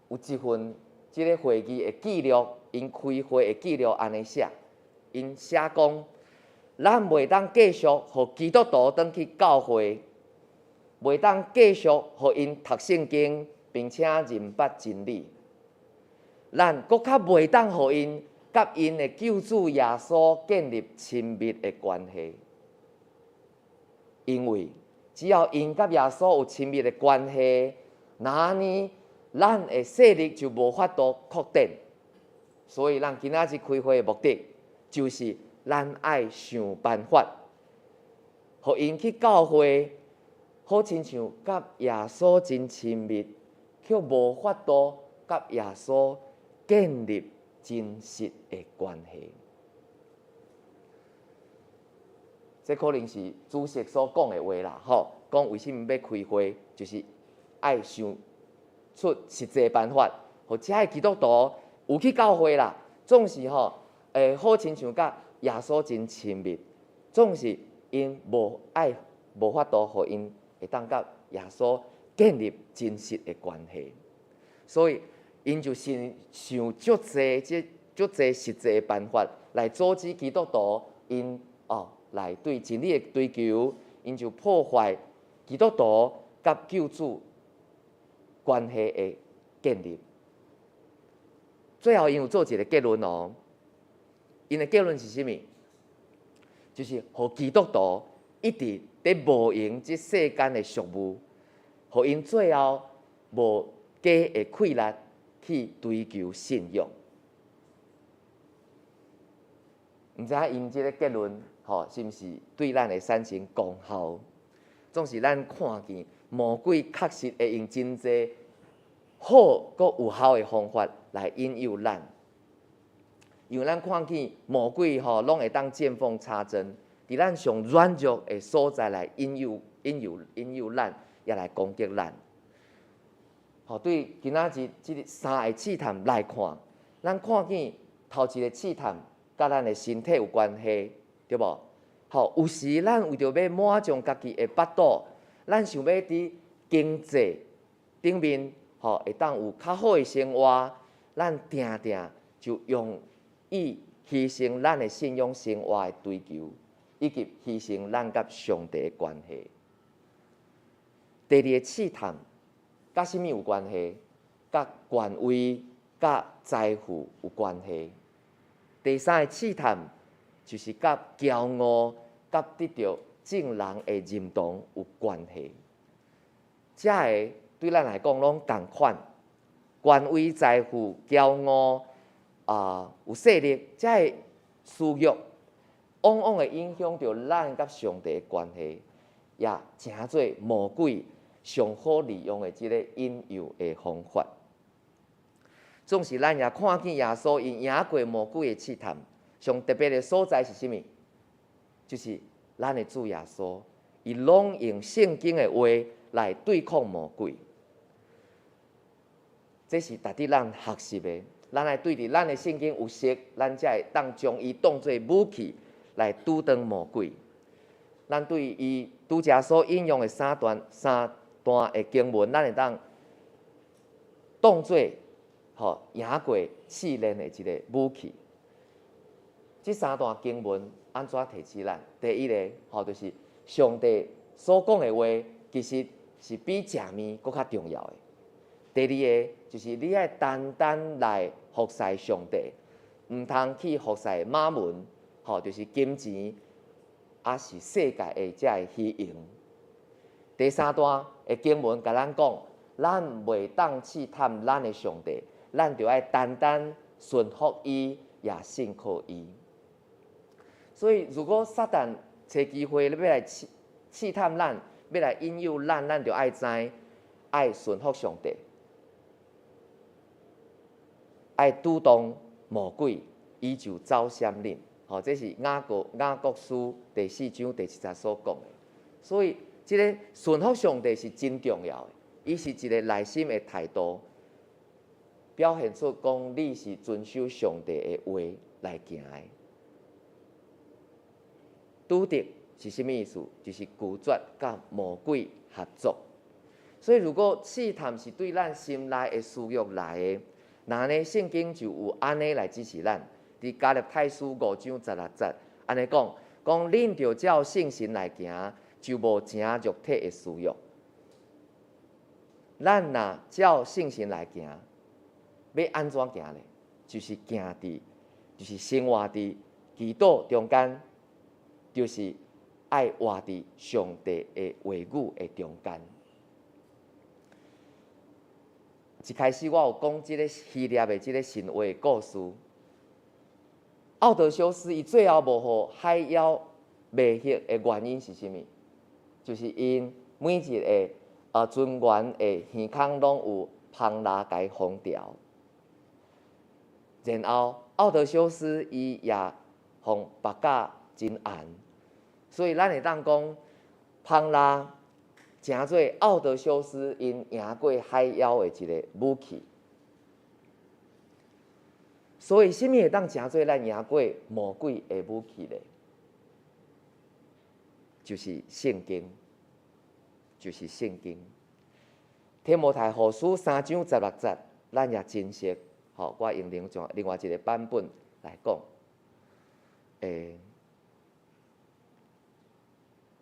有一份即个会议的记录，因开会的记录安尼写，因写讲，咱袂当继续互基督徒转去教会，袂当继续互因读圣经，并且认捌真理。咱搁较袂当互因甲因的救主耶稣建立亲密的关系，因为只要因甲耶稣有亲密的关系，那呢，咱的势力就无法度扩展。所以，咱今仔日开会的目的，就是咱爱想办法，互因去教会，好亲像甲耶稣真亲密，却无法度甲耶稣建立真实的关系。这可能是主席所讲的话啦，吼，讲为什么要开会，就是爱想出实际办法，或者的基督徒有去教会啦，总是吼，好亲像甲耶稣真亲密，总是因无法度，互因会当甲耶稣建立真实的关系，所以。因就想足侪实际的办法来阻止基督徒因来对真理的追求，因就破坏基督徒甲救主关系的建立。最后，因有做一个结论哦，因的结论是啥物？就是互基督徒一直在无用这世间的俗务，互因最后无假的气力。去追求信仰，毋知影因即个结论，是毋是对咱会产生功效？总是咱看见魔鬼确实会用真济好佮有效的方法来引诱咱，因为咱看见魔鬼拢会当见缝插针，伫咱上软弱的所在来引诱咱，也来攻击咱。吼，对今仔日即个三个试探来看，咱看见头一个试探甲咱的身体有关系，对无？吼，有时咱为着要满足家己的腹肚，咱想要伫经济顶面，吼，会当有较好的生活，咱定定就容易牺牲咱的信仰生活的追求，以及牺牲咱甲上帝的关系。第二个试探，甲什么有关系？甲权威、甲财富有关系。第三个试探，就是甲骄傲、甲得到众人的认同有关系。这个对咱来讲拢同款，权威、财富、骄傲有势力，这个私欲往往会影响到咱甲上帝的关系，也成做魔鬼上好利用的即个引诱的方法。总是咱也看见耶稣因赢过魔鬼的试探，上特别的所在是啥物？就是咱的主耶稣，伊拢用圣经的话来对抗魔鬼。这是值得咱学习的。咱来对伫咱的圣经有识，咱才会当将伊当作武器来阻挡魔鬼。咱对伊拄则所引用的三段的经文，咱会当当作赢过试炼的一个武器。这三段经文安怎提示咱？第一个就是上帝所讲的话，其实是比食面搁较重要的。第二个就是你爱单单来服侍上帝，唔通去服侍马门，就是金钱，也是世界的这个虚荣。第三段的经文甲咱讲，咱袂当试探咱的上帝，咱就爱单单顺服伊，也信靠伊。所以，如果撒旦找机会要来试探咱，要来引诱咱，咱就爱知爱顺服上帝。爱主动魔鬼，伊就走闪恁。这是雅各书第4章第7节所讲的。所以，这个顺服上帝是真重要的，伊是一个内心的态度，表现出讲你是遵守上帝的话来行的。拄得是什么意思？就是拒绝甲魔鬼合作。所以，如果试探是对咱心内的私欲来的，那呢，圣经就有安尼来支持咱。伫加勒太书5章16节，安尼讲，恁着照圣神来行，就无正肉体的私欲。咱若照圣神来行，要安怎行呢？就是行伫，就是生活伫祈祷中间，就是爱活伫上帝的话语的中间。一开始我有讲即个希腊的即个神话的故事。奥德修斯伊最后无互海妖灭杀的原因是啥物？就是因每一个尊元的耳孔拢有芳蜡甲伊封条。然后奥德修斯伊也互目甲真红，所以咱会当讲芳蜡成做奥德修斯因赢过海妖的一个武器。所以，什么会当成做咱赢过魔鬼的武器呢？就是圣经，就是圣经。提摩太后书3章16节，咱也珍惜。我用另外一个版本来讲，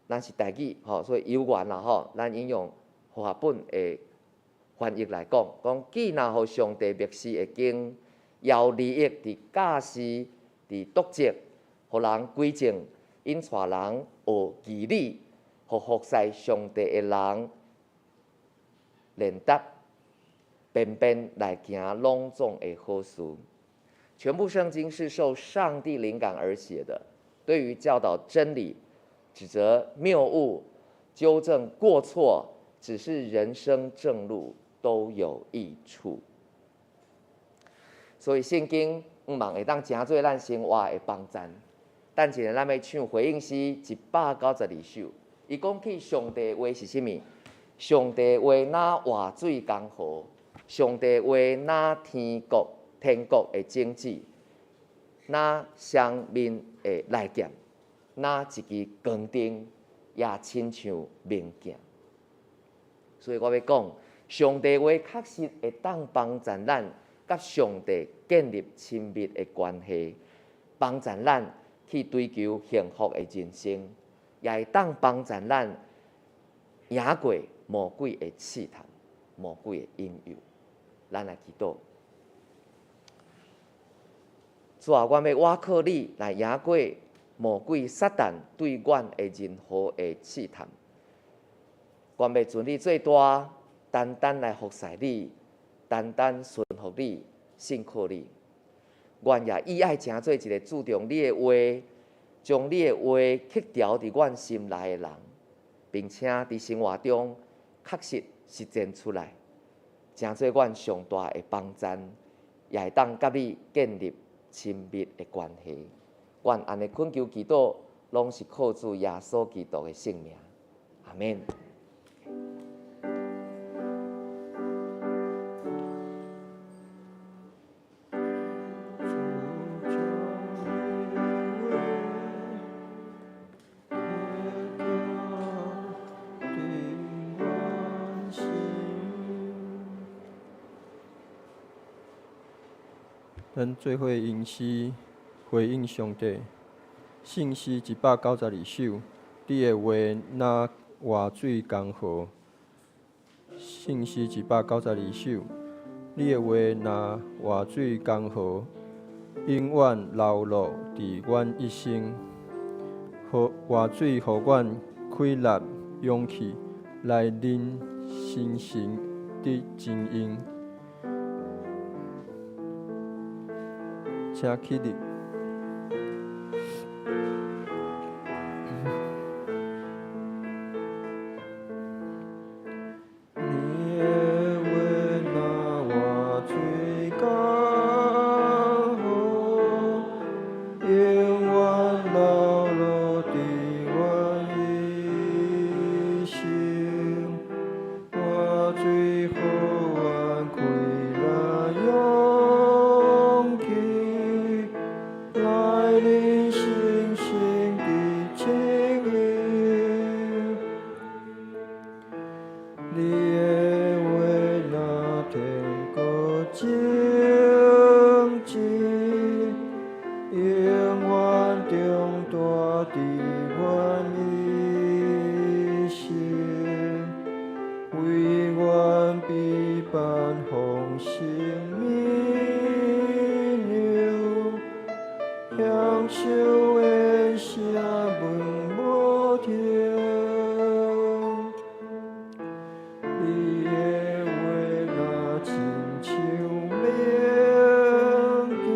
咱是台语，所以有缘啦，咱引用华本的翻译来讲，既然互上帝默示的经，要利益伫教示、伫督责，互人归正，引带人学义理，互服侍上帝的人练达，便便来行隆重的好事。全部圣经是受上帝灵感而写的，对于教导真理、指责谬误、纠正过错、指示人生正路都有益处。所以圣经毋茫会当成做咱生活的帮站。等一下咱要唱回应诗192首，伊讲起上帝的话是啥物？上帝话哪活水江河，上帝话哪天国的政治，哪生命的来剑，哪一支光灯也亲像明镜。所以我要讲，上帝话确实会当帮助咱甲上帝建立亲密的关系，帮助咱去追求幸福的人生，也会当帮助咱赢过魔鬼的试探、魔鬼的引诱。咱来祈祷，主啊，我要倚靠你来赢过魔鬼撒旦对阮的任何的试探。我要尊你最大，单单来服侍你，单单顺服你，信靠你。阮也意爱成做一个注重你的话，将你的话刻条伫阮心内的人，并且伫生活中确实实践出来，成做阮上大的帮助，也会当甲你建立亲密的关系。阮安尼恳求祈祷，拢是靠主耶稣基督的圣名，阿免。
咱做伙吟诗回应上帝，信诗192首，你的话若活水江河。信诗192首，你的话若活水江河，永远流露伫阮一生。活水，互阮开力勇气，来临心神的经营。请起立。你的话若活水江河，永远流露伫阮一生。活水，互阮开力勇气，来临心神的经营。你的话若天国静止，永远重大伫阮一生，为阮必办奉生命流，享受恩声问无停。你的话若亲像明镜，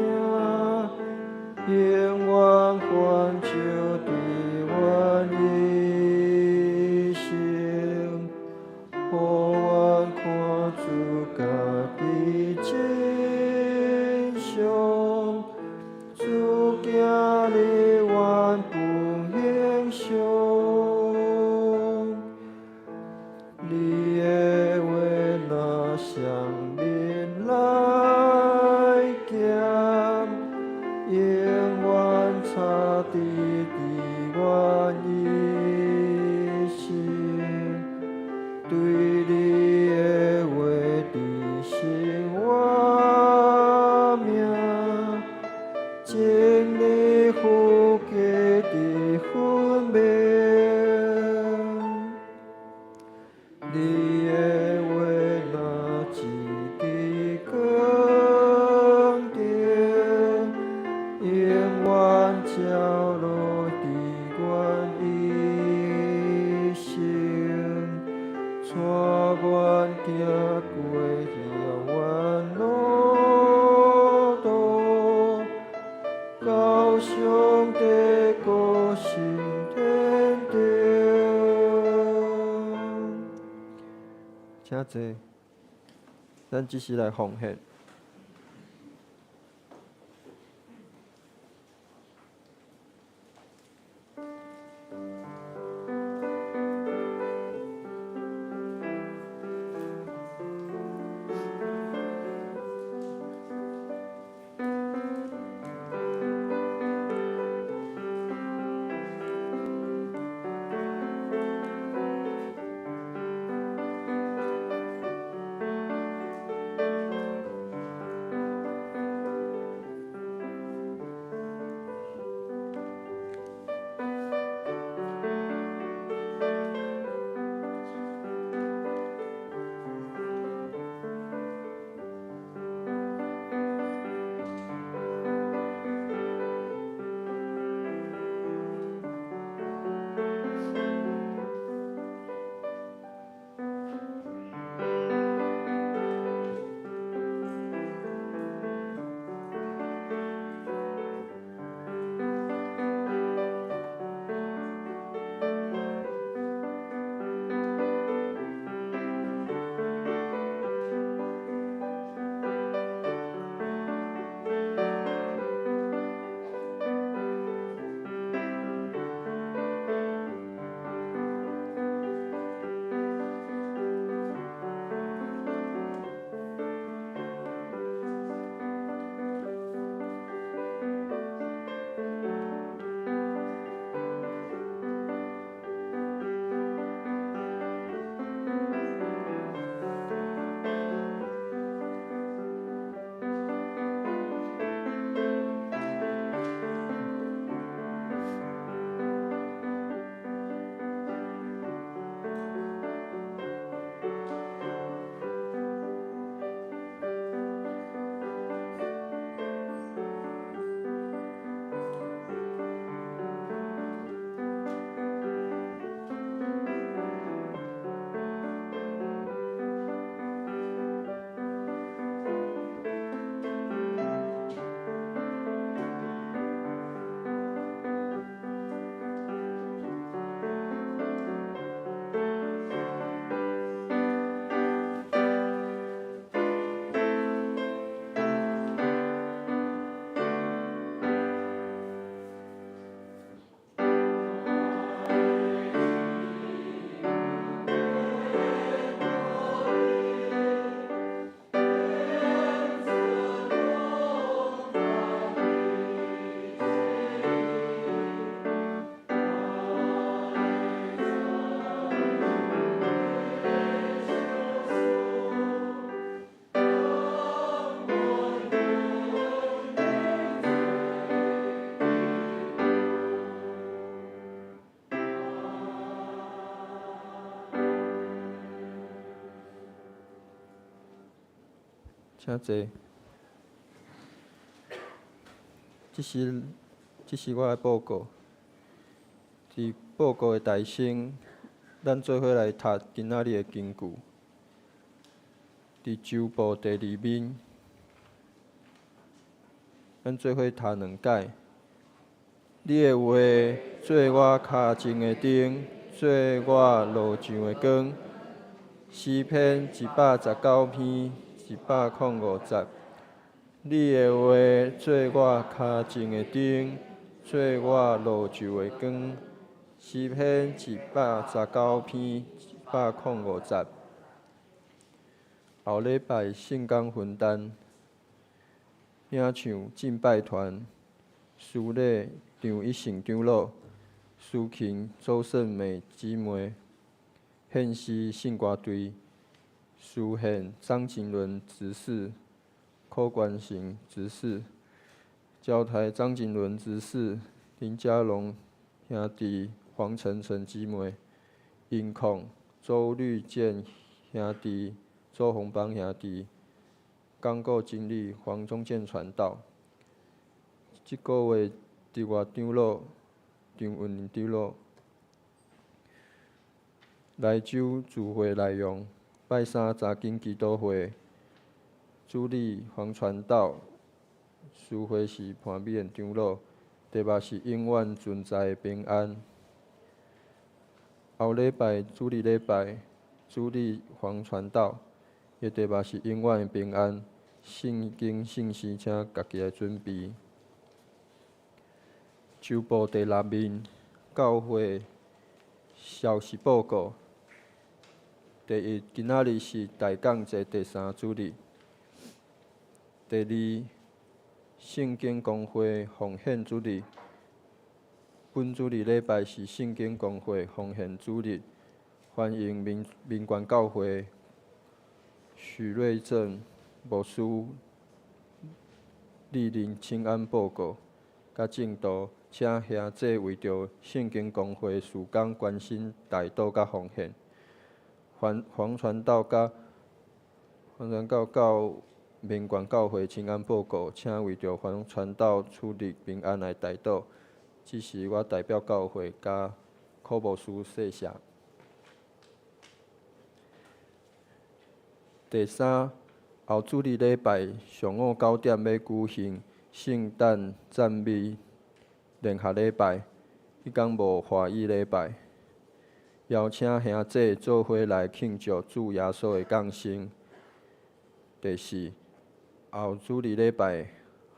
永远环照伫阮一生，互阮看出家己真相，主今日阮不形象。你的话若向面来行，永远插伫阮一生。对你的话伫心我命，经历富家的分明。你的话若一支光灯，永远照落伫阮一生，带阮行过遥远路途，到上帝国性天顶。请坐，咱即时来奉献。真济。即是我的报告。伫报告的大声，咱做伙来读今仔日的经句。伫周报第2面，咱做伙读2解。你的话做我脚前的灯，做我路上的光。诗篇119篇150。你的话做我脚前的灯，做我路上的光。诗篇119篇150。后礼拜圣工分担，领唱敬拜团，司礼张一成长老，司琴周胜美姊妹，献诗信歌队，司献张景伦执事，柯冠行执事，教台张景伦执事，林家龙兄弟，黄晨晨姊妹，音控周绿健兄弟，周洪邦兄弟，刚构经理黄宗建传道。即个月伫外长老张文林长老。来州聚会内容：拜三查经基督会，主理黄传道，司会是潘美燕长老，题目是永远存在的平安。后礼拜主日礼拜，主理黄传道，伊题目是永远的平安。圣经信息，请家己来准备。周报第6面，教会消息报告。第1，今仔日是大港节第3主日。第2，圣经公会奉献主日。本主日礼拜是圣经公会奉献主日，欢迎民权教会许瑞正牧师莅临请安报告，甲正道，请兄弟为着圣经公会事工关心代祷甲奉献。黄传道到民权教会请安报告，请为着黄传道处理平安来代祷。这是我代表教会甲柯牧师谢谢。第3，后主日礼拜上午9点要举行圣诞赞美联合礼拜，迄天无华语礼拜，邀请兄弟做伙来庆祝主耶稣的降生。第4，后主日礼拜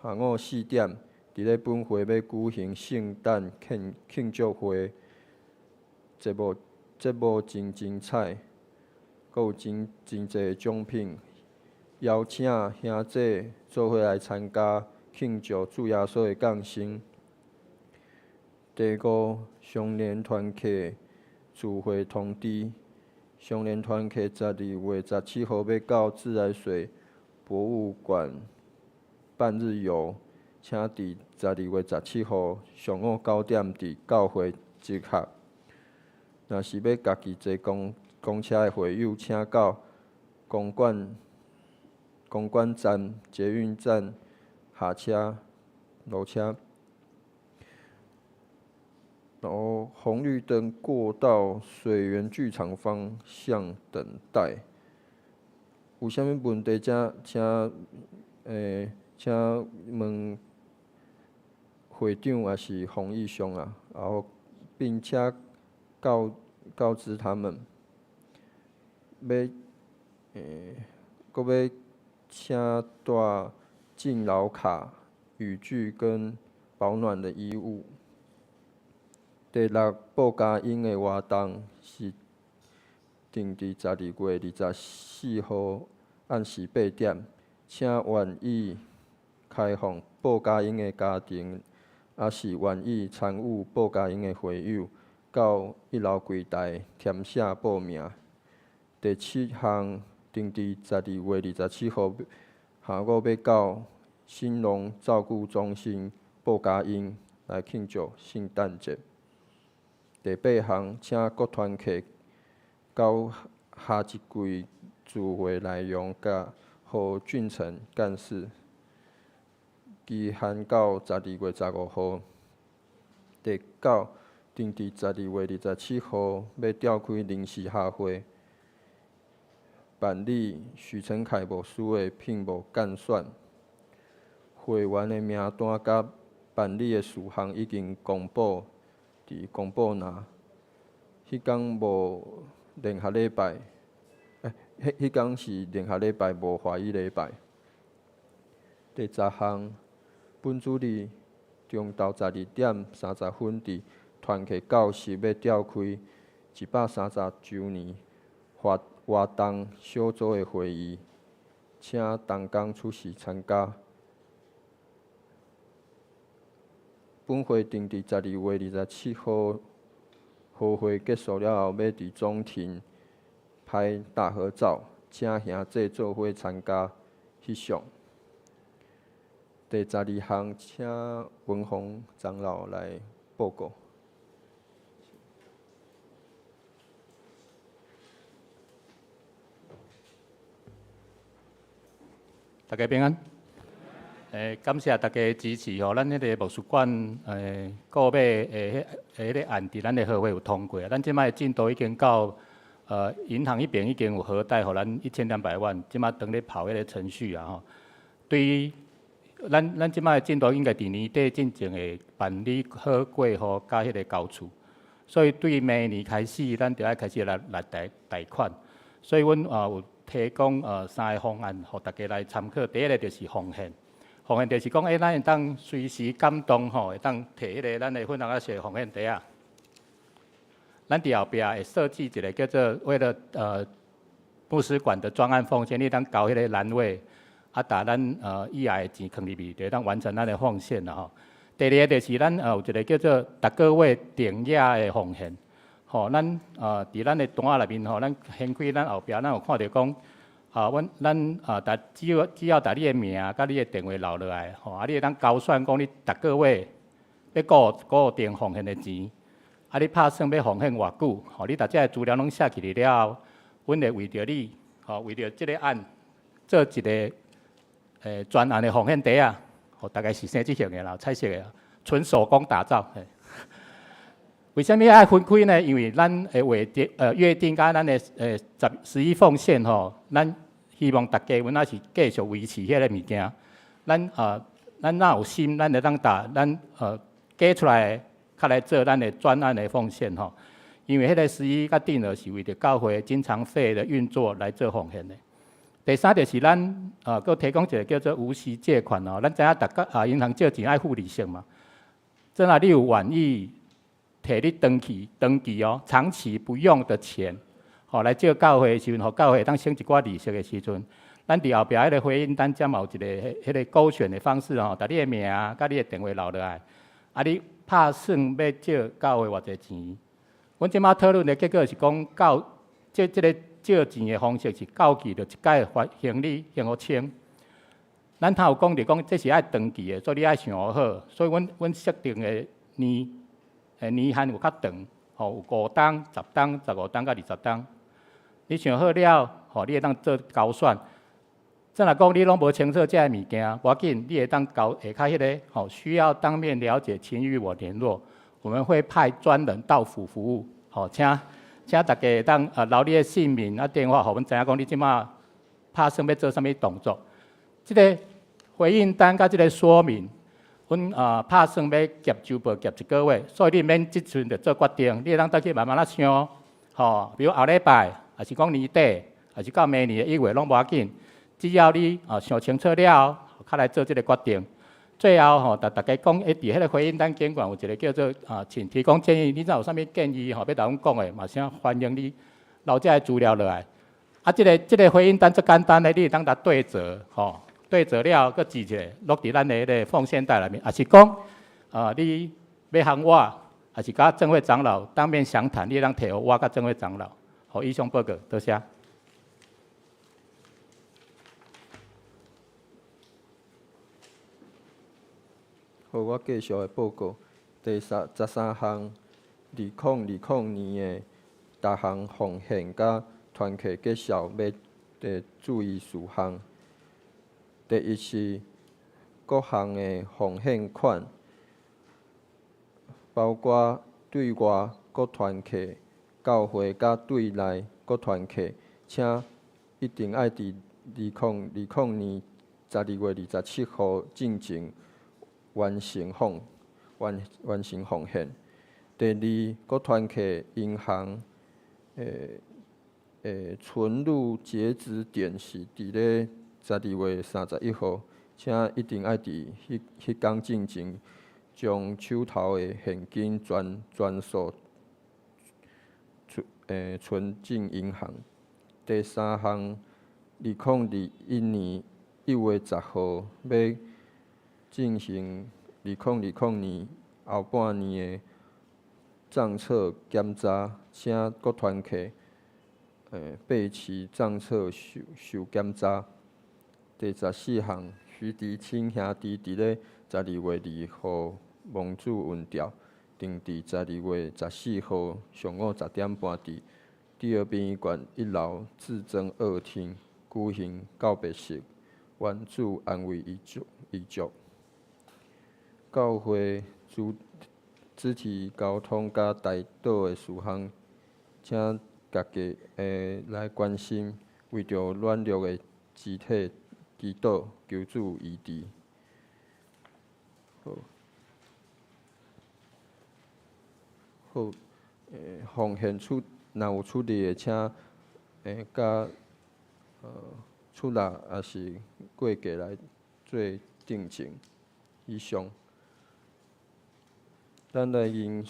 下午4点，伫咧本会要举行圣诞庆祝会，节目真精彩，阁有真侪奖品，邀请兄弟做伙来参加庆祝主耶稣的降生。第5，相连团契聚会通知，相连团契12月17号要到自来水博物馆半日游，请伫12月17号上午9点伫教会集合。若是要家己坐公车的会友，请到公馆站、捷运站下车落车。然后红绿灯过到水源剧场方向等待。有啥物问题，请问会长也是洪义兄啊，然后并且告知他们，阁要请带敬老卡、雨具跟保暖的衣物。第6，报佳音的活动是定伫12月24号暗时8点，请愿意开放报佳音的家庭，也是愿意参与报佳音的会友，到1楼柜台填写报名。第7项定伫12月27号下午要到兴隆照顾中心报佳音来庆祝圣诞节。第8项，请各团契到下一季聚会内容甲何俊成干事，期限到12月15号。第9，定伫12月27号要召开临时下会，办理许成凯牧师的聘牧干选。会员的名单甲办理的事项已经公布伫公布栏。迄天无连下礼拜，迄天是连下礼拜无华语礼拜。第10项，本主日中昼12点30分伫团契教室要召开130周年活动小组的会议，请同工出席参加。本会定伫12月27号，好会结束了后，要伫中庭拍大合照，请兄弟做伙参加翕相。第12项，请文宏长老来报告。
大家平安。感谢大家支持吼，咱迄个牧师馆购买迄个案伫咱的合会有通过，咱即摆进度已经到银行迄边已经有核贷，互咱1200万，即摆等咧跑迄个程序啊吼。对于咱即摆进度应该伫年底进前会办理好过户甲迄个交厝，所以对明年开始，咱就要开始来贷款。所以阮有提供3个方案，互大家来参考。第一个就是奉献。奉献就是讲，咱会当随时感动吼，会当摕迄个咱的粉红色奉献袋啊。咱伫后壁会设计一个叫做为了牧师馆的专案奉献，你当搞迄个栏位，打咱以后的钱放入去，就当完成咱的奉献啦吼。第二个就是咱有一个叫做逐个月定额的奉献，吼，咱伫咱的单仔内面吼，咱掀开咱后壁，咱有看到讲。咱只要把你的名甲你的电话留落来，吼，你会当交算讲你逐个月要固定奉献的钱，你拍算要奉献偌久，吼，你大家的资料拢写起来了后，阮会为着你，吼，为着即个案做一个专案的奉献袋啊，吼，大概是生即型的啦，彩色的，纯手工打造。为什么爱分开呢？因为咱的约定甲咱的11奉献吼，咱希望大家阮也是继续维持迄个物件。咱若有心，咱就当咱加出来，较来做咱的专案的奉献吼。因为迄个11甲定额是为着教会经常费的运作来做奉献的。第三就是咱佫提供一个叫做无息借款哦。咱知影大家银行借钱爱付利息嘛。真啊，你有愿意？摕你长期哦，长期不用的钱，吼来借教会的时阵，互教会当省一寡利息的时阵，咱伫后壁迄个回应单才有一个迄个勾选的方式吼，把你的名甲你的电话留落来，你拍算要借教会偌济钱？阮即马讨论的结果是讲，即个借钱的方式是到期就一届发行李还互清。咱头有讲着讲，这是爱长期的，所以你爱想好。所以阮设定的年限有较长，吼有5档、10档、15档到20档。你想好了，吼你会当做交选。真若讲你拢无清楚这个物件，无要紧，你会当交下骹迄个，吼需要当面了解，请与我联络，我们会派专人到府服务。吼，请大家会当留你的姓名电话，互阮知影讲你即马拍算要做啥物动作。即个回应单甲即个说明。阮拍算要夹周报夹1个月，所以你免即阵就做决定，你会当倒去慢慢仔想，吼，比如后礼拜，还是讲年底，还是到明年的1月拢无要紧，只要你想清楚了，较来做即个决定。最后吼，大家讲，伫迄个回应单监管有一个叫做请提供建议，你若有啥物建议吼，要甲阮讲的，嘛先欢迎你留这个资料落来。即个回应单最简单的，你会当甲对折，吼。对折了，佮记起来，落伫咱的迄个奉献袋内面，也是讲，你要喊我，也是甲正会长老当面详谈，你当摕互我甲正会长老，好，以上报告，多谢。
好，我继续的报告。第13项，2020年的逐项奉献甲团契结束要注意事项。第一是各项的奉献款，包括对外各团契、教会甲对内各团契，请一定爱伫2020年12月27号进前完成奉献。第二，各团契银行存入截止点是伫咧12月31号，请一定爱伫迄天进前将手头的现金全数存进银行。第三项，2021年1月10号要进行2020年后半年的账册检查，请各团契备齐账册受检查。第14项，徐迪清兄弟伫咧12月2号蒙主运调，定伫12月14号上午10点半伫第二殡仪馆1楼至真2厅举行告别式，愿主安慰遗族。教会肢体交通甲台岛的事项，请大家来关心，为着软弱的肢体祈祷，求主医治。好，奉献若有出力的，请甲出力也是过价来做定情。以上，咱来用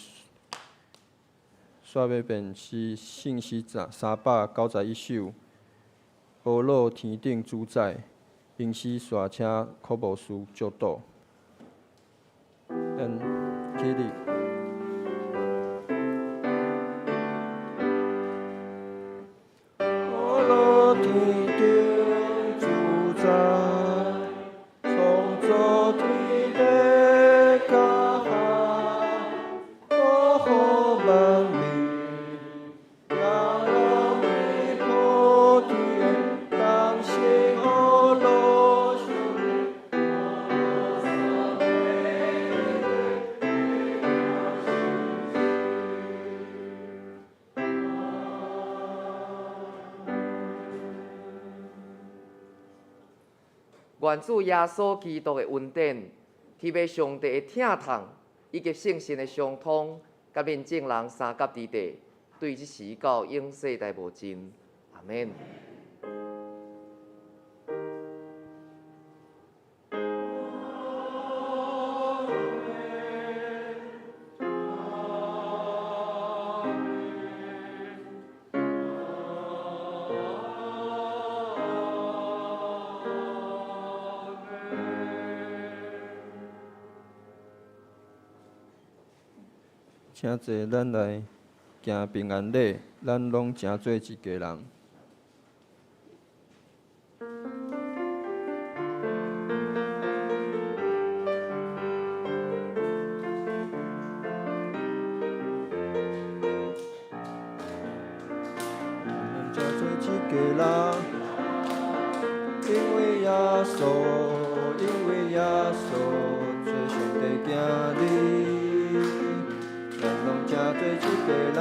煞尾辨是信息391首，保罗天顶主宰，因是煞请科布斯教导。起立。保罗天顶主宰，创造天地甲海，保护万民，让我们普天当心欧罗树。
愿主耶稣基督的恩典、天父上帝的疼痛，以及圣神的相通，甲恁众人三甲之地，对即时到永世代无尽。阿免。
请坐，咱来行平安礼，咱拢诚做一家人。咱诚做一家人，因为耶稣，因为耶稣，做上帝囝儿。咱拢诚做一家人，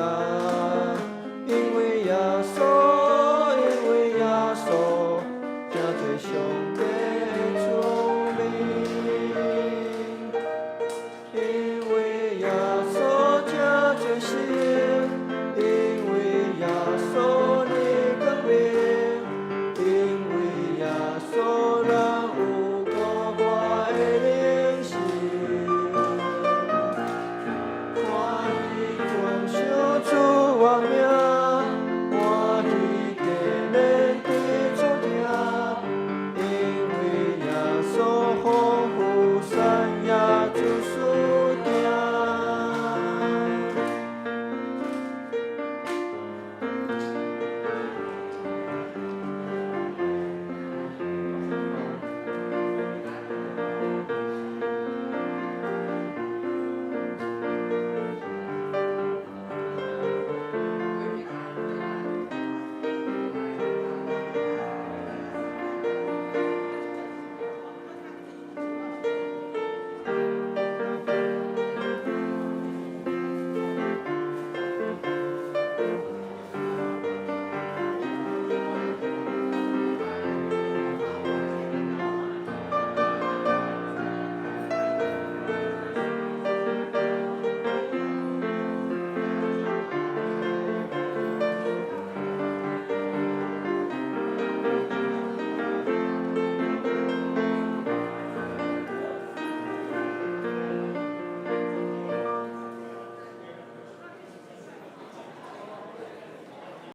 因为耶稣，因为耶稣，诚做上帝。